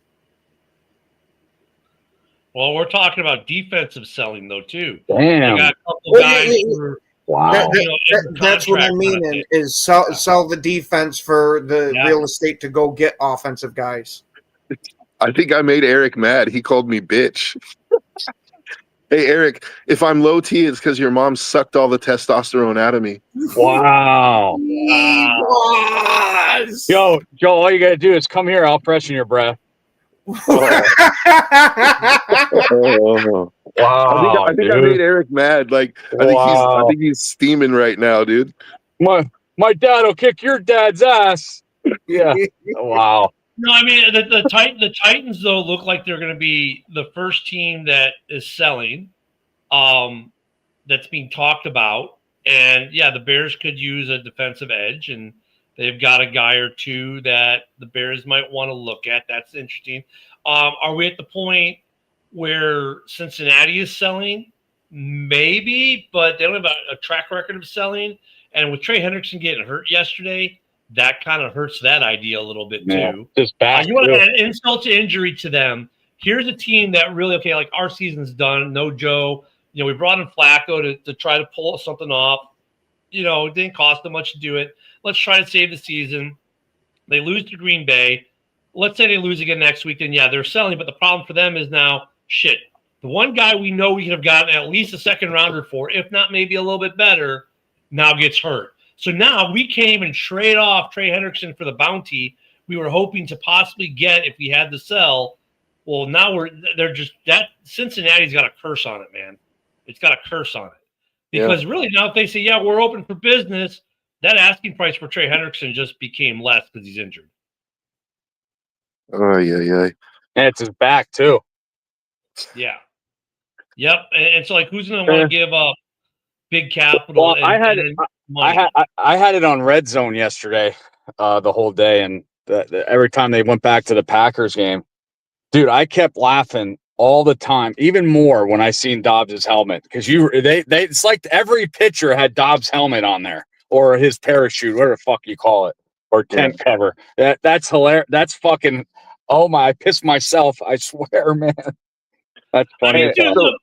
Speaker 3: Well, we're talking about defensive selling, though, too.
Speaker 8: Damn.
Speaker 3: They got a couple guys who are,
Speaker 8: Wow.
Speaker 4: That's what I mean, is sell the defense for the real estate to go get offensive guys.
Speaker 5: I think I made Eric mad. He called me bitch. Hey, Eric, if I'm low T, it's because your mom sucked all the testosterone out of me.
Speaker 8: Wow. Yo, Joe, all you got to do is come here. I'll freshen your breath.
Speaker 5: Oh.
Speaker 8: Wow.
Speaker 5: I think I made Eric mad. I think he's steaming right now, dude.
Speaker 8: My dad will kick your dad's ass. Yeah. Wow.
Speaker 3: No, I mean the Titans though look like they're going to be the first team that is selling, that's being talked about, and yeah, the Bears could use a defensive edge, and they've got a guy or two that the Bears might want to look at. That's interesting. Are we at the point where Cincinnati is selling? Maybe, but they don't have a track record of selling, and with Trey Hendrickson getting hurt yesterday, that kind of hurts that idea a little bit too.
Speaker 8: Just back.
Speaker 3: You want to add insult to injury to them. Here's a team that really, like our season's done. No Joe. We brought in Flacco to try to pull something off. It didn't cost them much to do it. Let's try to save the season. They lose to Green Bay. Let's say they lose again next week. Then, yeah, they're selling. But the problem for them is now, shit, the one guy we know we could have gotten at least a second rounder for, if not maybe a little bit better, now gets hurt. So now we came and trade off Trey Hendrickson for the bounty we were hoping to possibly get if we had to sell. Well, now Cincinnati's got a curse on it, man. It's got a curse on it. Because really now if they say, yeah, we're open for business, that asking price for Trey Hendrickson just became less because he's injured.
Speaker 5: Oh, yeah.
Speaker 8: And it's his back, too.
Speaker 3: Yeah. Yep. And so, who's going to want to give up big capital?
Speaker 8: Well, I had it on Red Zone yesterday, the whole day, and every time they went back to the Packers game, dude, I kept laughing all the time, even more when I seen Dobbs' helmet, because it's like every pitcher had Dobbs' helmet on there, or his parachute, whatever the fuck you call it, or tent cover. That's hilarious. That's fucking. Oh my! I pissed myself. I swear, man. That's funny.
Speaker 3: I mean, dude, look,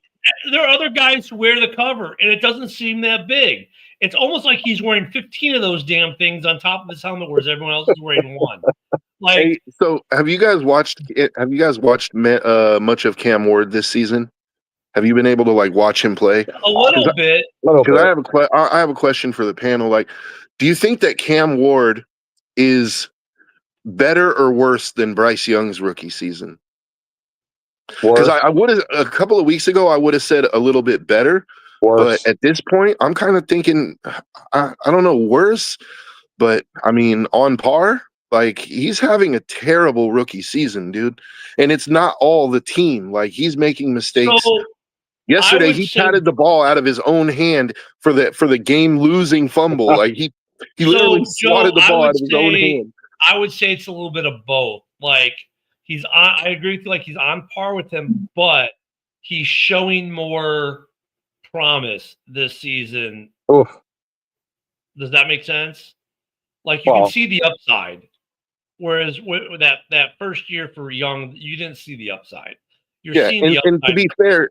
Speaker 3: there are other guys who wear the cover, and it doesn't seem that big. It's almost like he's wearing 15 of those damn things on top of his helmet, whereas everyone else is wearing one.
Speaker 5: Hey, so have you guys watched much of Cam Ward this season? Have you been able to watch him play?
Speaker 3: A little bit.
Speaker 5: Because I have a question for the panel. Do you think that Cam Ward is better or worse than Bryce Young's rookie season? Because I would have a couple of weeks ago I would have said a little bit better, but at this point I'm kind of thinking I don't know, worse, but I mean on par. He's having a terrible rookie season, dude, and it's not all the team. He's making mistakes.
Speaker 3: So,
Speaker 5: yesterday he patted the ball out of his own hand for the game losing fumble. He literally swatted the ball out of his own hand.
Speaker 3: I would say it's a little bit of both. He's on. I agree with you. He's on par with him, but he's showing more promise this season.
Speaker 8: Oof.
Speaker 3: Does that make sense? You can see the upside, whereas with that first year for Young, you didn't see the upside. You're seeing the upside.
Speaker 5: And to be fair,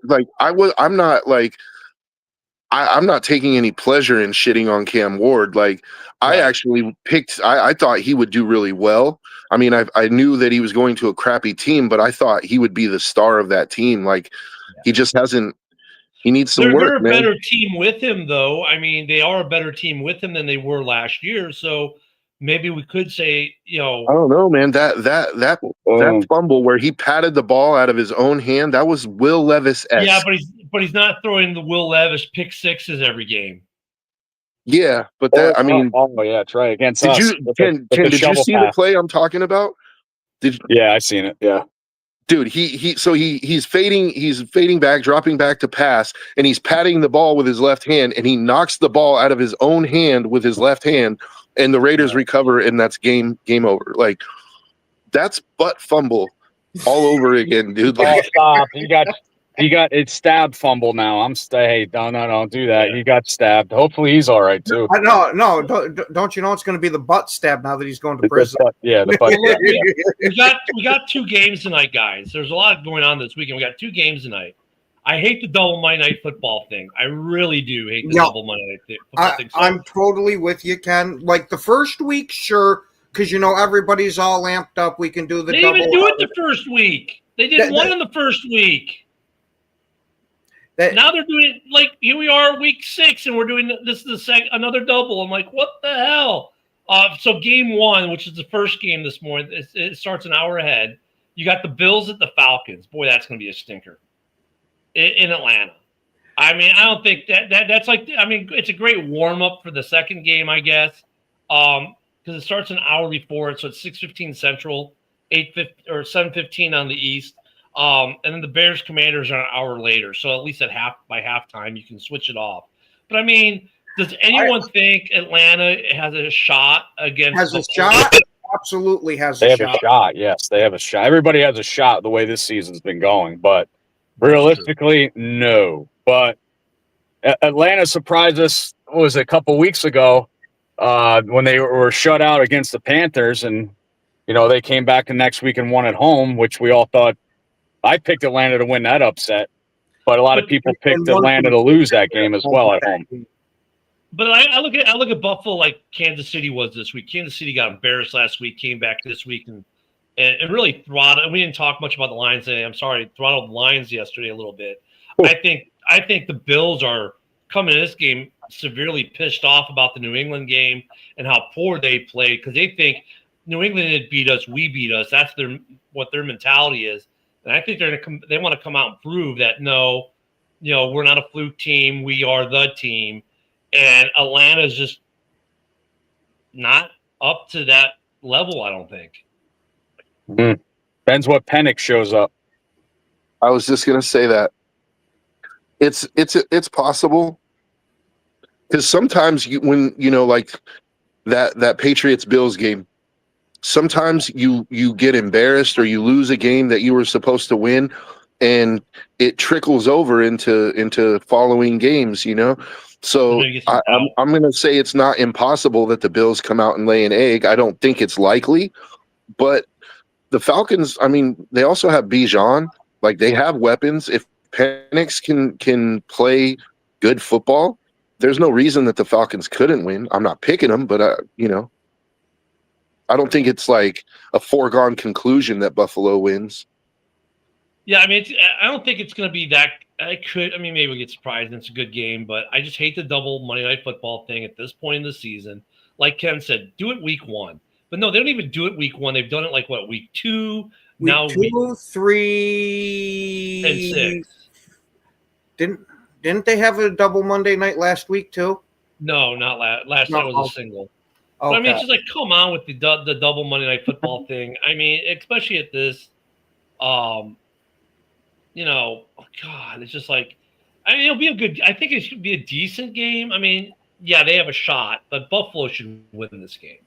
Speaker 5: I'm not taking any pleasure in shitting on Cam Ward. I actually I thought he would do really well. I mean, I knew that he was going to a crappy team, but I thought he would be the star of that team. He just hasn't. He needs some work,
Speaker 3: they're a
Speaker 5: man.
Speaker 3: better team with him, though. I mean, they are a better team with him than they were last year. So maybe we could say,
Speaker 5: I don't know, man. That fumble where he patted the ball out of his own hand, that was Will Levis-esque.
Speaker 3: Yeah, but he's not throwing the Will Levis pick sixes every game.
Speaker 5: Yeah, but yeah,
Speaker 8: that's right. Against us.
Speaker 5: Did you see the play I'm talking about?
Speaker 8: Yeah, I seen it. Yeah.
Speaker 5: Dude, he's fading back, dropping back to pass, and he's patting the ball with his left hand, and he knocks the ball out of his own hand with his left hand, and the Raiders recover, and that's game over. Like, that's butt fumble all over again, dude. Like,
Speaker 8: stop. He got it's stab fumble now. Hey, don't do that. He got stabbed. Hopefully he's all right too.
Speaker 4: No, don't you know it's going to be the butt stab now that he's going to prison?
Speaker 8: The butt stab.
Speaker 3: We got 2 games tonight, guys. There's a lot going on this weekend. We got 2 games tonight. I hate the double Monday Night Football thing. I really do hate the double Monday Night Football thing.
Speaker 4: I'm totally with you, Ken. Like the first week, sure, because everybody's all amped up. We can do the.
Speaker 3: They
Speaker 4: double.
Speaker 3: didn't even do it the first week. They did one in the first week. Now they're doing like here we are week 6 and we're doing this another double. I'm like, what the hell? So game 1, which is the first game this morning, it starts an hour ahead. You got the Bills at the Falcons. Boy, that's going to be a stinker in Atlanta. I mean, I don't think that's like. I mean, it's a great warm up for the second game, I guess, because it starts an hour before it, so it's 6:15 Central, 8:50 or 7:15 on the East. And then the Bears Commanders are an hour later. So at least by halftime, you can switch it off. But I mean, does anyone think Atlanta has a shot against?
Speaker 4: Has a shot? Absolutely has
Speaker 8: a shot.
Speaker 4: They have
Speaker 8: a shot. Yes, they have a shot. Everybody has a shot the way this season's been going. But realistically, no. But Atlanta surprised us, what was it, a couple weeks ago when they were shut out against the Panthers. And, they came back the next week and won at home, which we all thought. I picked Atlanta to win that upset, but a lot of people picked Atlanta to lose that game as well at home.
Speaker 3: But I look at Buffalo like Kansas City was this week. Kansas City got embarrassed last week, came back this week, and really throttled. We didn't talk much about the Lions today. I'm sorry, throttled the Lions yesterday a little bit. I think the Bills are coming in this game severely pissed off about the New England game and how poor they played because they think New England didn't beat us, we beat us. That's what their mentality is. And I think they want to come out and prove that, no, we're not a fluke team. We are the team. And Atlanta's just not up to that level, I don't think.
Speaker 8: Depends what Penix shows up.
Speaker 5: I was just going to say that. It's possible. Because sometimes when, like that Patriots-Bills game, sometimes you get embarrassed or you lose a game that you were supposed to win and it trickles over into following games, So I'm going to say it's not impossible that the Bills come out and lay an egg. I don't think it's likely, but the Falcons, I mean, they also have Bijan. Like they have weapons. If Penix can play good football, there's no reason that the Falcons couldn't win. I'm not picking them, but I don't think it's like a foregone conclusion that Buffalo wins.
Speaker 3: Yeah, I mean, I don't think it's going to be that. Maybe we'll get surprised and it's a good game, but I just hate the double Monday Night Football thing at this point in the season. Like Ken said, do it week 1. But no, they don't even do it week 1. They've done it like, week 2?
Speaker 4: Week
Speaker 3: now
Speaker 4: 2, 3,
Speaker 3: and 6.
Speaker 4: Didn't they have a double Monday night last week too?
Speaker 3: No, not last night was a single.
Speaker 4: Okay.
Speaker 3: But I mean, it's just like, come on with the double Monday Night Football thing. I mean, especially at this, God, it's just like, it'll be I think it should be a decent game. I mean, yeah, they have a shot, but Buffalo should win this game.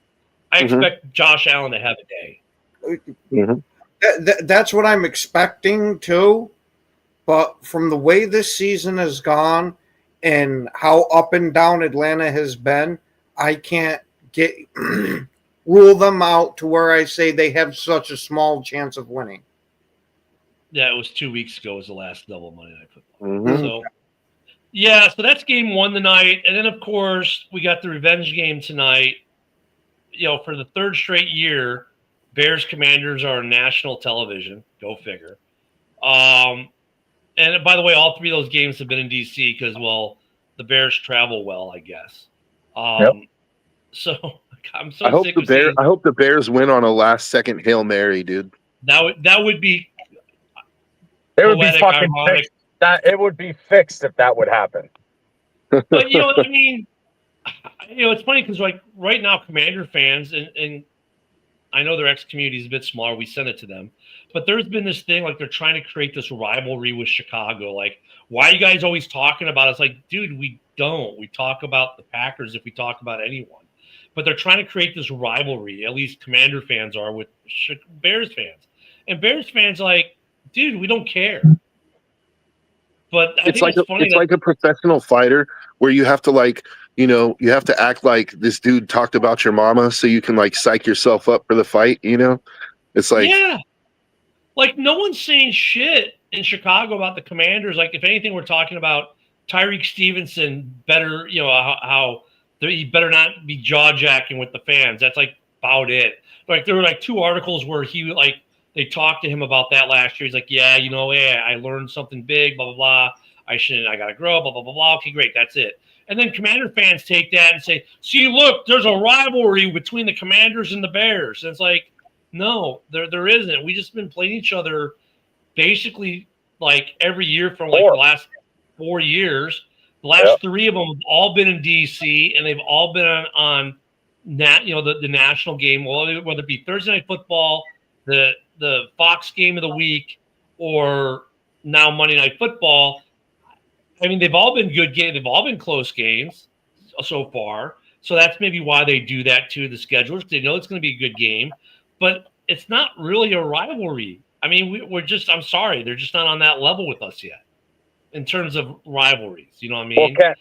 Speaker 3: I expect Josh Allen to have a day.
Speaker 4: That's what I'm expecting too. But from the way this season has gone and how up and down Atlanta has been, I can't rule them out to where I say they have such a small chance of winning.
Speaker 3: Yeah, it was 2 weeks ago was the last double Monday Night Football. So that's game 1 tonight. And then, of course, we got the revenge game tonight. For the 3rd straight year, Bears Commanders are on national television. Go figure. And by the way, all 3 of those games have been in D.C. because, the Bears travel well, I guess. So I'm so sick of seeing.
Speaker 5: I hope the Bears win on a last-second Hail Mary, dude.
Speaker 3: That would be.
Speaker 8: It would be fucking fixed. It would be fixed if that would happen.
Speaker 3: But I mean, it's funny because like right now, Commander fans and I know their X community is a bit smaller. We send it to them. But there's been this thing like they're trying to create this rivalry with Chicago. Like, why are you guys always talking about it? It's like, dude, we don't. We talk about the Packers if we talk about anyone. But they're trying to create this rivalry, at least Commander fans are, with Bears fans. And Bears fans are like, dude, we don't care. But I think it's funny.
Speaker 5: It's like a professional fighter where you have to like, you know, you have to act like this dude talked about your mama so you can like psych yourself up for the fight, you know? It's like,
Speaker 3: yeah. Like, no one's saying shit in Chicago about the Commanders. Like, if anything, we're talking about Tyreek Stevenson better, you know, how he better not be jaw-jacking with the fans. That's, like, about it. Like, there were, like, 2 articles where they talked to him about that last year. He's like, yeah, you know, yeah, I learned something big, blah, blah, blah. I got to grow, blah, blah, blah, blah. Okay, great, that's it. And then Commander fans take that and say, see, look, there's a rivalry between the Commanders and the Bears. And it's like, no, there isn't. We just been playing each other basically like every year for like the last 4 years. The last 3 of them have all been in DC, and they've all been on the national game, whether it be Thursday Night Football, the Fox game of the week, or now Monday Night Football. I mean, they've all been good games. They've all been close games so far. So that's maybe why they do that to the schedulers. They know it's going to be a good game. But it's not really a rivalry. I mean, we're just, I'm sorry, they're just not on that level with us yet in terms of rivalries. You know what I mean?
Speaker 8: Ken,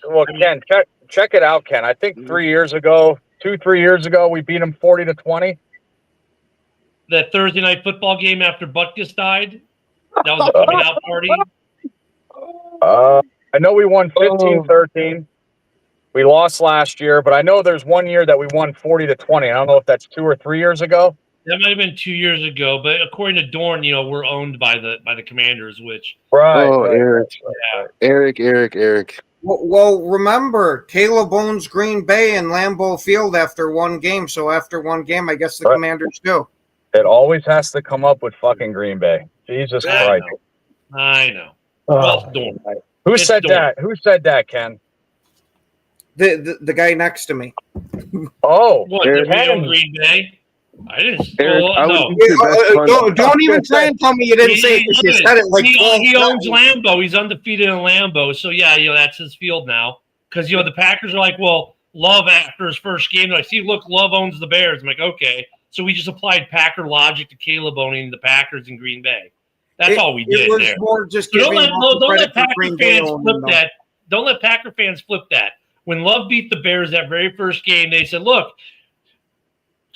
Speaker 8: check it out, Ken. I think 3 years ago, 2-3 years ago, we beat them 40-20.
Speaker 3: That Thursday Night Football game after Butkus died, that was a coming out party.
Speaker 8: I know we won 15-13. We lost last year, but I know there's 1 year that we won 40-20. I don't know if that's 2 or 3 years ago.
Speaker 3: That might have been 2 years ago, but according to Dorn, you know, we're owned by the Commanders, which
Speaker 5: Eric.
Speaker 4: Well, remember, Caleb owns Green Bay and Lambeau Field after one game. So after one game, I guess the Commanders do.
Speaker 8: It always has to come up with fucking Green Bay. Jesus Christ!
Speaker 3: I know. Well, Dorn.
Speaker 8: Who said that? Who said that, Ken?
Speaker 4: The guy next to me.
Speaker 8: Oh,
Speaker 3: what? Did we own Green Bay? I didn't.
Speaker 5: Eric,
Speaker 3: no.
Speaker 4: Don't even try and tell me you didn't say it because you said it like
Speaker 3: he owns Lambeau. He's undefeated in Lambeau. So yeah, you know, that's his field now. Because you know the Packers are like, well, Love after his first game. They're like, see, look, Love owns the Bears. I'm like, okay. So we just applied Packer logic to Caleb owning the Packers in Green Bay. That's all we did.
Speaker 4: It was
Speaker 3: there.
Speaker 4: more just
Speaker 3: don't let Packer fans flip that. Don't let Packer fans flip that. When Love beat the Bears that very first game, they said, look,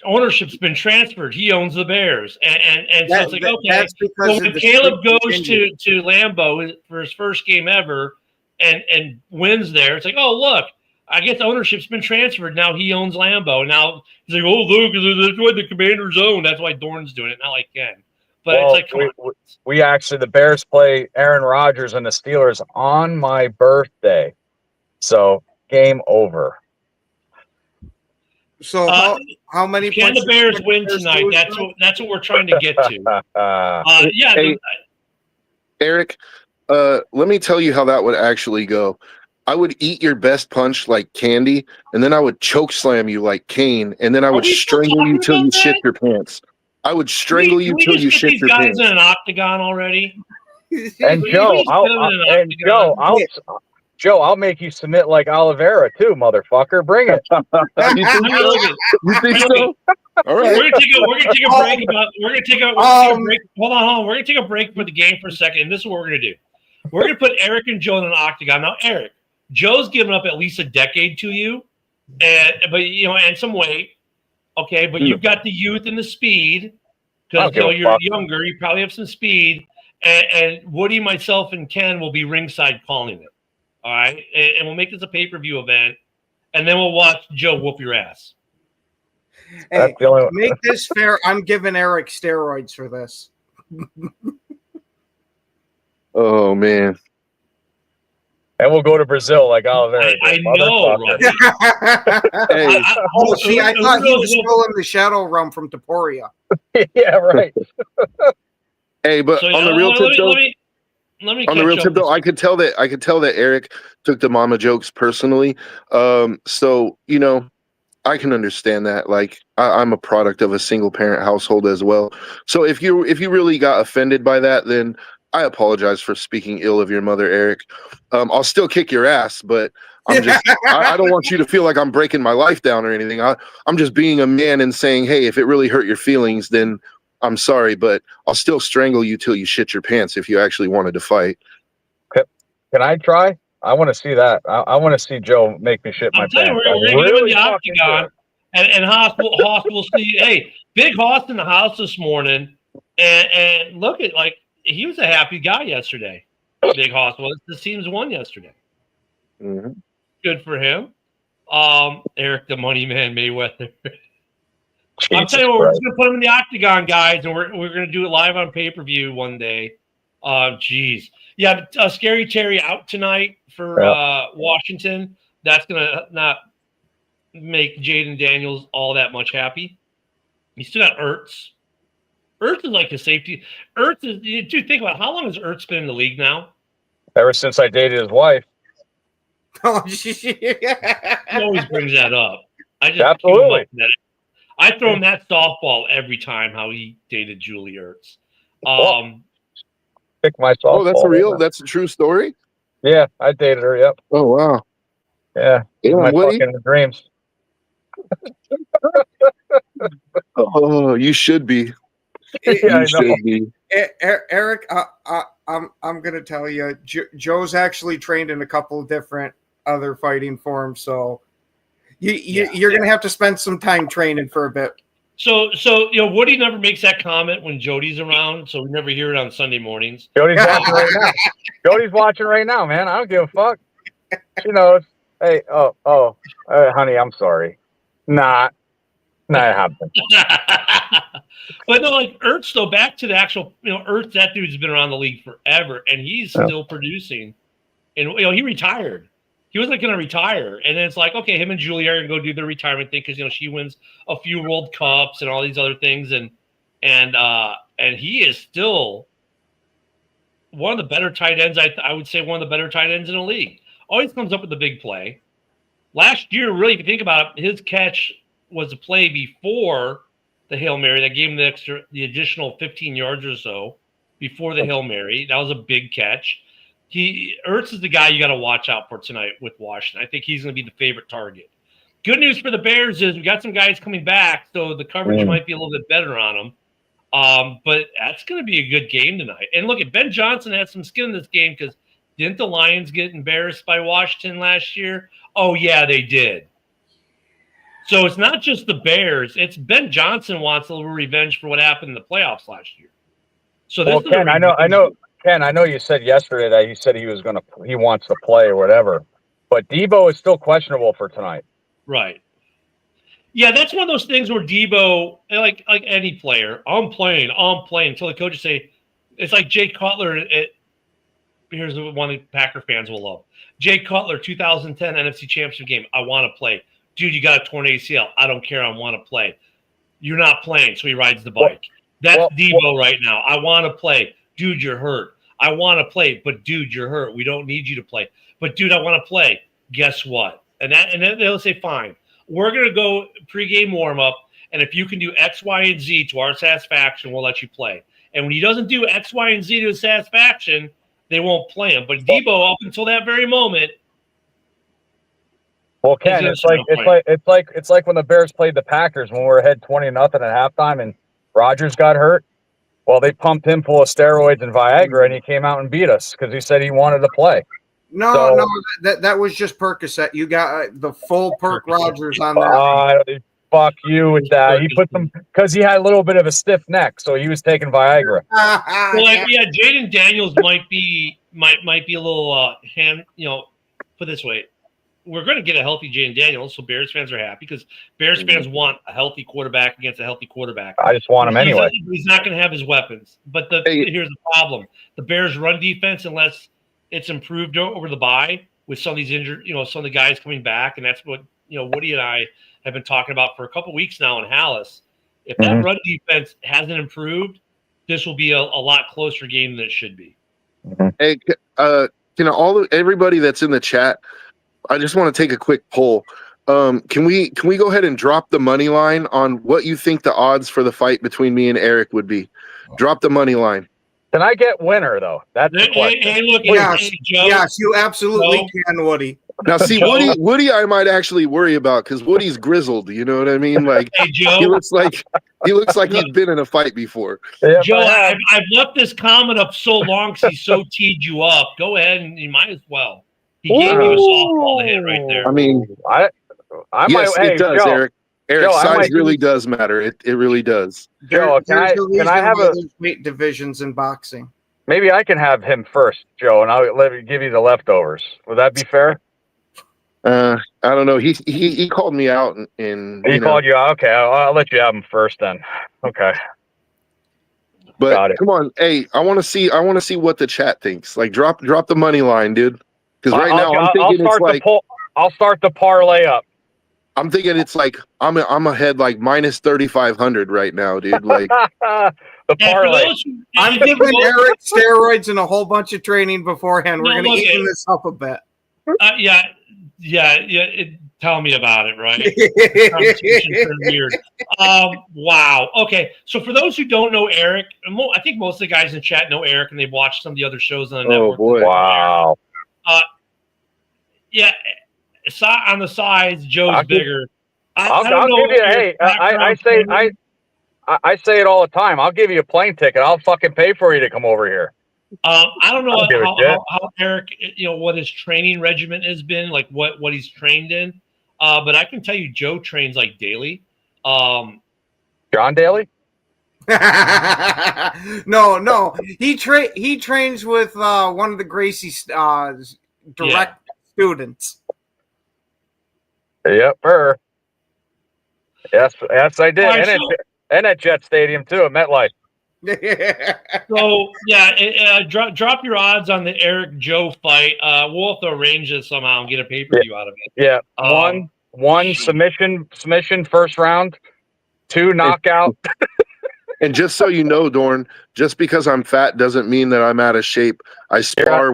Speaker 3: ownership's been transferred. He owns the Bears. And so it's like, okay. So when Caleb goes to Lambeau for his first game ever and wins there, it's like, oh, look, I guess ownership's been transferred. Now he owns Lambeau. Now he's like, oh, look, that's what the Commanders own. That's why Dorn's doing it, not like Ken. But it's like, come on.
Speaker 8: We actually, the Bears play Aaron Rodgers and the Steelers on my birthday. So game over.
Speaker 4: So how many
Speaker 3: can
Speaker 4: points
Speaker 3: the Bears win tonight? That's what we're trying to get to.
Speaker 5: Hey, Eric, let me tell you how that would actually go. I would eat your best punch like candy, and then I would choke slam you like Kane, and then I would strangle you till you shit your pants. I would strangle you till you shit your pants.
Speaker 3: Guys in an octagon already.
Speaker 8: And Joe, I'll make you submit like Oliveira too, motherfucker. Bring it.
Speaker 5: You think so? All right.
Speaker 3: We're gonna take a break. We're gonna take a break. Hold on. We're gonna take a break for the game for a second. And this is what we're gonna do. We're gonna put Eric and Joe in an octagon. Now, Eric, Joe's given up at least a decade to you, and some weight. Okay, but you've got the youth and the speed because you're younger. You probably have some speed. And Woody, myself, and Ken will be ringside calling it. All right, and we'll make this a pay-per-view event, and then we'll watch Joe whoop your ass.
Speaker 4: Hey, to make this fair, I'm giving Eric steroids for this.
Speaker 5: Oh man!
Speaker 8: And we'll go to Brazil like Oliveira.
Speaker 3: I know, right?
Speaker 5: Hey.
Speaker 4: I thought he was still in the Shadow Realm from Taporia.
Speaker 8: Yeah, right.
Speaker 5: Hey, but
Speaker 3: So,
Speaker 5: on the real tip, though.
Speaker 3: Let me
Speaker 5: On the real tip, though, I could tell that Eric took the mama jokes personally. So you know, I can understand that. Like, I'm a product of a single parent household as well. So if you really got offended by that, then I apologize for speaking ill of your mother, Eric. I'll still kick your ass, but I don't want you to feel like I'm breaking my life down or anything. I'm just being a man and saying, hey, if it really hurt your feelings, then I'm sorry, but I'll still strangle you till you shit your pants if you actually wanted to fight.
Speaker 8: Can I try? I want to see that. I want to see Joe make me shit my pants.
Speaker 3: We're going to get him in the octagon, and Haas will see. Hey, Big Haas in the house this morning, and look at, like, he was a happy guy yesterday. Big Haas was. The teams won yesterday.
Speaker 5: Mm-hmm.
Speaker 3: Good for him. Eric, the money man, Mayweather. I'm telling you what, we're just going to put him in the octagon, guys, and we're going to do it live on pay-per-view one day. Geez. Yeah, Scary Terry out tonight for Washington. That's going to not make Jaden Daniels all that much happy. He's still got Ertz. Ertz is like a safety. Ertz is, dude, think about it. How long has Ertz been in the league now?
Speaker 8: Ever since I dated his wife.
Speaker 4: Oh, shit.
Speaker 3: He always brings that up. I just
Speaker 8: Absolutely.
Speaker 3: I throw him that softball every time how he dated Julie Ertz.
Speaker 8: Pick my softball.
Speaker 5: Oh, that's a true story?
Speaker 8: Yeah, I dated her, yep.
Speaker 5: Oh, wow.
Speaker 8: Yeah. My fucking dreams.
Speaker 5: Oh, you should be.
Speaker 8: You should
Speaker 5: be.
Speaker 4: Eric, I'm gonna tell you, Joe's actually trained in a couple of different other fighting forms, so you're gonna have to spend some time training for a bit.
Speaker 3: So Woody never makes that comment when Jody's around, so we never hear it on Sunday mornings.
Speaker 8: Jody's watching right now. Jody's watching right now, man. I don't give a fuck. She knows. Hey, honey, I'm sorry. Nah, it happened.
Speaker 3: But no, like Ertz, though, back to the actual, Ertz, that dude's been around the league forever, and he's still producing. And he retired. He wasn't going to retire, and then it's like, okay, him and Julia are going to go do their retirement thing because she wins a few World Cups and all these other things, and he is still one of the better tight ends. I would say one of the better tight ends in the league. Always comes up with the big play. Last year, really, if you think about it, his catch was a play before the Hail Mary that gave him the additional 15 yards or so before the Hail Mary. That was a big catch. Ertz is the guy you got to watch out for tonight with Washington. I think he's going to be the favorite target. Good news for the Bears is we got some guys coming back, so the coverage might be a little bit better on them. But that's going to be a good game tonight. And look, Ben Johnson had some skin in this game because didn't the Lions get embarrassed by Washington last year? Oh, yeah, they did. So it's not just the Bears. It's Ben Johnson wants a little revenge for what happened in the playoffs last year. So this
Speaker 8: Ken, I know. Ken, I know you said yesterday that he said he wants to play or whatever, but Debo is still questionable for tonight.
Speaker 3: Right. Yeah, that's one of those things where Debo, like any player, I'm playing until the coaches say, it's like Jay Cutler. Here's one the Packer fans will love. Jay Cutler, 2010 NFC Championship game. I want to play. Dude, you got a torn ACL. I don't care. I want to play. You're not playing, so he rides the bike. That's Debo right now. I want to play. Dude, you're hurt. I want to play, but dude, you're hurt. We don't need you to play. But dude, I want to play. Guess what? And then they'll say, fine. We're going to go pregame warm-up, and if you can do X, Y, and Z to our satisfaction, we'll let you play. And when he doesn't do X, Y, and Z to his satisfaction, they won't play him. But Debo, up until that very moment,
Speaker 8: well, Ken, it's like when the Bears played the Packers when we were ahead 20-0 at halftime, and Rodgers got hurt. Well, they pumped him full of steroids and Viagra, and he came out and beat us because he said he wanted to play.
Speaker 4: No, that was just Percocet. You got the full Perk Rodgers on that.
Speaker 8: Fuck you with that. He put them because he had a little bit of a stiff neck, so he was taking Viagra.
Speaker 3: Well, yeah, Jaden Daniels might be a little put this way. We're going to get a healthy Jaden Daniels, so Bears fans are happy because Bears fans want a healthy quarterback against a healthy quarterback.
Speaker 8: I just want him anyway.
Speaker 3: He's not going to have his weapons. But here's the problem. The Bears' run defense, unless it's improved over the bye with some of these injured, some of the guys coming back, and that's what, Woody and I have been talking about for a couple weeks now in Hallis. If that run defense hasn't improved, this will be a lot closer game than it should be.
Speaker 5: Hey, everybody that's in the chat, I just want to take a quick poll. Can we go ahead and drop the money line on what you think the odds for the fight between me and Eric would be? Drop the money line.
Speaker 8: Can I get winner though? That's the question.
Speaker 3: Hey, look,
Speaker 4: Yes,
Speaker 3: hey, Joe.
Speaker 4: yes, you absolutely can, Woody.
Speaker 5: Now, see,
Speaker 3: Joe.
Speaker 5: Woody, I might actually worry about because Woody's grizzled. You know what I mean? Like
Speaker 3: Hey, Joe.
Speaker 5: he looks like he's been in a fight before.
Speaker 8: Yeah,
Speaker 3: Joe, I've left this comment up so long because he's so teed you up. Go ahead and you might as well. He gave you a softball to hit right there.
Speaker 5: I mean,
Speaker 8: I
Speaker 5: yes,
Speaker 8: might.
Speaker 5: it does,
Speaker 8: Joe,
Speaker 5: Eric. Eric,
Speaker 8: Joe, I
Speaker 5: size
Speaker 8: might-
Speaker 5: really does matter. It really does.
Speaker 8: Joe, can I have
Speaker 4: there's weight divisions in boxing?
Speaker 8: Maybe I can have him first, Joe, and I'll give you the leftovers. Would that be fair?
Speaker 5: I don't know. He called me out and
Speaker 8: He called you out. Okay, I'll let you have him first then. Okay. Got
Speaker 5: But
Speaker 8: it.
Speaker 5: come on, hey, I want to see what the chat thinks. Like, drop the money line, dude. Because right now I'm thinking it's like
Speaker 8: I'll start the parlay up.
Speaker 5: I'm thinking it's like I'm ahead like minus 3,500 right now, dude. Like
Speaker 8: The
Speaker 3: And for
Speaker 8: parlay.
Speaker 3: those who-
Speaker 4: I'm giving Eric steroids and a whole bunch of training beforehand. We're
Speaker 3: No,
Speaker 4: going to
Speaker 3: look,
Speaker 4: even this up a bit.
Speaker 3: yeah. Tell me about it, right? Conversation turned weird. Wow. Okay. So for those who don't know Eric, I think most of the guys in chat know Eric, and they've watched some of the other shows on the network.
Speaker 5: boy.
Speaker 8: Wow.
Speaker 3: Yeah. On the sides, Joe's
Speaker 8: I'll give-
Speaker 3: bigger.
Speaker 8: I'll give you. Hey, I say it all the time. I'll give you a plane ticket. I'll fucking pay for you to come over here.
Speaker 3: I don't know
Speaker 8: I don't give a shit.
Speaker 3: how Eric, what his training regimen has been, like what he's trained in. But I can tell you, Joe trains like daily.
Speaker 8: John Daly?
Speaker 4: No. He trains with one of the Gracie direct students.
Speaker 8: Yep, her. Yes, I did.
Speaker 3: All right,
Speaker 8: And at Jet Stadium too, at MetLife.
Speaker 3: So yeah, drop your odds on the Eric Joe fight. We'll have to arrange this somehow and get a pay-per-view out of it.
Speaker 8: Yeah, one submission first round, 2 knockout.
Speaker 5: And just so you know, Dorn, just because I'm fat doesn't mean that I'm out of shape. I spar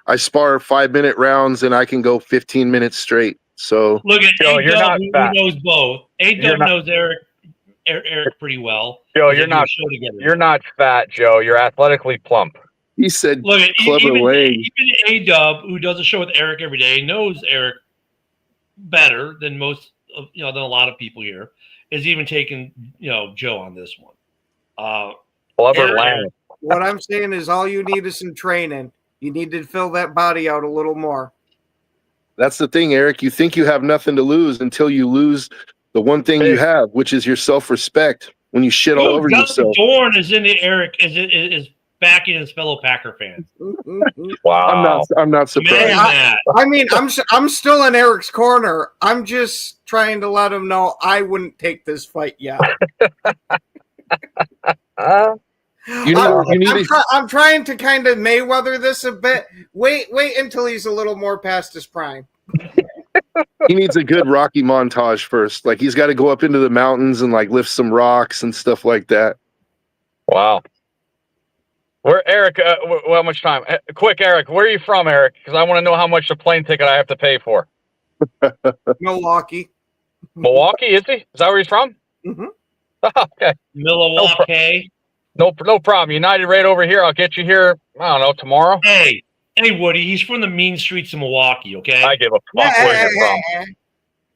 Speaker 5: 5-minute rounds and I can go 15 minutes straight. So
Speaker 3: Look at
Speaker 8: Joe, you're not
Speaker 3: who
Speaker 8: fat.
Speaker 3: knows both.
Speaker 8: You're
Speaker 3: A-Dub
Speaker 8: not-
Speaker 3: knows Eric pretty well.
Speaker 8: Joe,
Speaker 3: They
Speaker 8: you're
Speaker 3: do a
Speaker 8: not
Speaker 3: show together.
Speaker 8: you're not fat, Joe. You're athletically plump.
Speaker 5: he said,
Speaker 3: Look at
Speaker 5: Clubber Lang.
Speaker 3: even A-Dub, who does a show with Eric every day, knows Eric better than most of than a lot of people here. Is even taking Joe on this one.
Speaker 8: Clubber
Speaker 3: Eric-
Speaker 8: Lang.
Speaker 4: What I'm saying is all you need is some training. You need to fill that body out a little more.
Speaker 5: That's the thing, Eric. You think you have nothing to lose until you lose the one thing you have, which is your self-respect. When you shit all over yourself.
Speaker 3: Dorn is into Eric is backing his fellow Packer fans.
Speaker 8: Wow.
Speaker 5: I'm not surprised.
Speaker 3: Imagine that.
Speaker 4: I mean, I'm still in Eric's corner. I'm just trying to let him know I wouldn't take this fight yet. I'm trying to kind of Mayweather this a bit. Wait until he's a little more past his prime.
Speaker 5: He needs a good Rocky montage first. Like he's got to go up into the mountains and like lift some rocks and stuff like that.
Speaker 8: Wow. Where Eric? How much time? Quick, Eric. Where are you from, Eric? Because I want to know how much the plane ticket I have to pay for.
Speaker 4: Milwaukee.
Speaker 8: Milwaukee, is he? Is that where he's from?
Speaker 4: Mm-hmm.
Speaker 8: Okay.
Speaker 3: Milwaukee.
Speaker 8: No problem. United right over here. I'll get you here. I don't know, tomorrow.
Speaker 3: Hey, Woody. He's from the mean streets of Milwaukee. Okay.
Speaker 8: I give a fuck where you're from.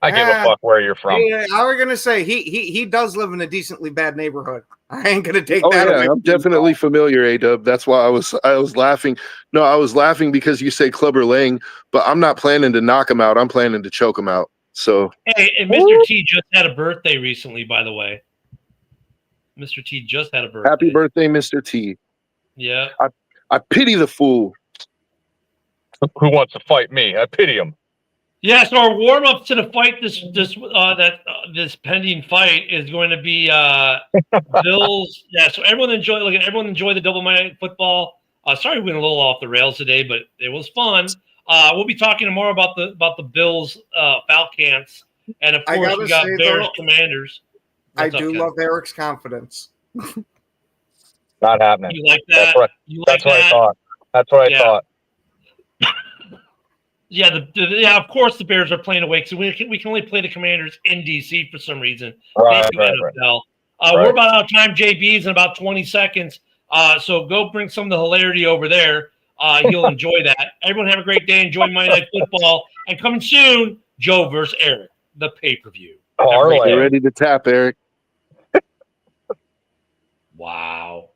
Speaker 8: I give a fuck where you're from.
Speaker 4: Yeah, I was gonna say he does live in a decently bad neighborhood. I ain't gonna take that
Speaker 5: Yeah,
Speaker 4: away.
Speaker 5: I'm definitely familiar, A-Dub. That's why I was laughing. No, I was laughing because you say Clubber Lang, but I'm not planning to knock him out. I'm planning to choke him out. So
Speaker 3: Hey, and Mr. T just had a birthday recently, by the way. Mr. T just had a birthday.
Speaker 5: happy birthday, Mr. T.
Speaker 3: Yeah.
Speaker 5: I pity the fool.
Speaker 8: Who wants to fight me? I pity him.
Speaker 3: Yeah, so our warm up to the fight this pending fight is going to be Bills. Yeah, so everyone enjoy the double Monday football. Sorry we went a little off the rails today, but it was fun. We'll be talking tomorrow about the Bills Falcons, and of course we got Bears Commanders.
Speaker 4: I do love Eric's confidence.
Speaker 8: Not happening.
Speaker 3: You like that?
Speaker 8: That's what I thought. That's what I thought.
Speaker 3: Yeah, yeah. Of course, the Bears are playing away because we can only play the Commanders in DC for some reason.
Speaker 6: Right,
Speaker 3: Thank you, NFL. We're about out of time. JB's in about 20 seconds. So go bring some of the hilarity over there. You'll enjoy that. Everyone have a great day. Enjoy Monday Night Football. And coming soon, Joe versus Eric, the pay-per-view.
Speaker 5: Get ready to tap, Eric.
Speaker 3: Wow.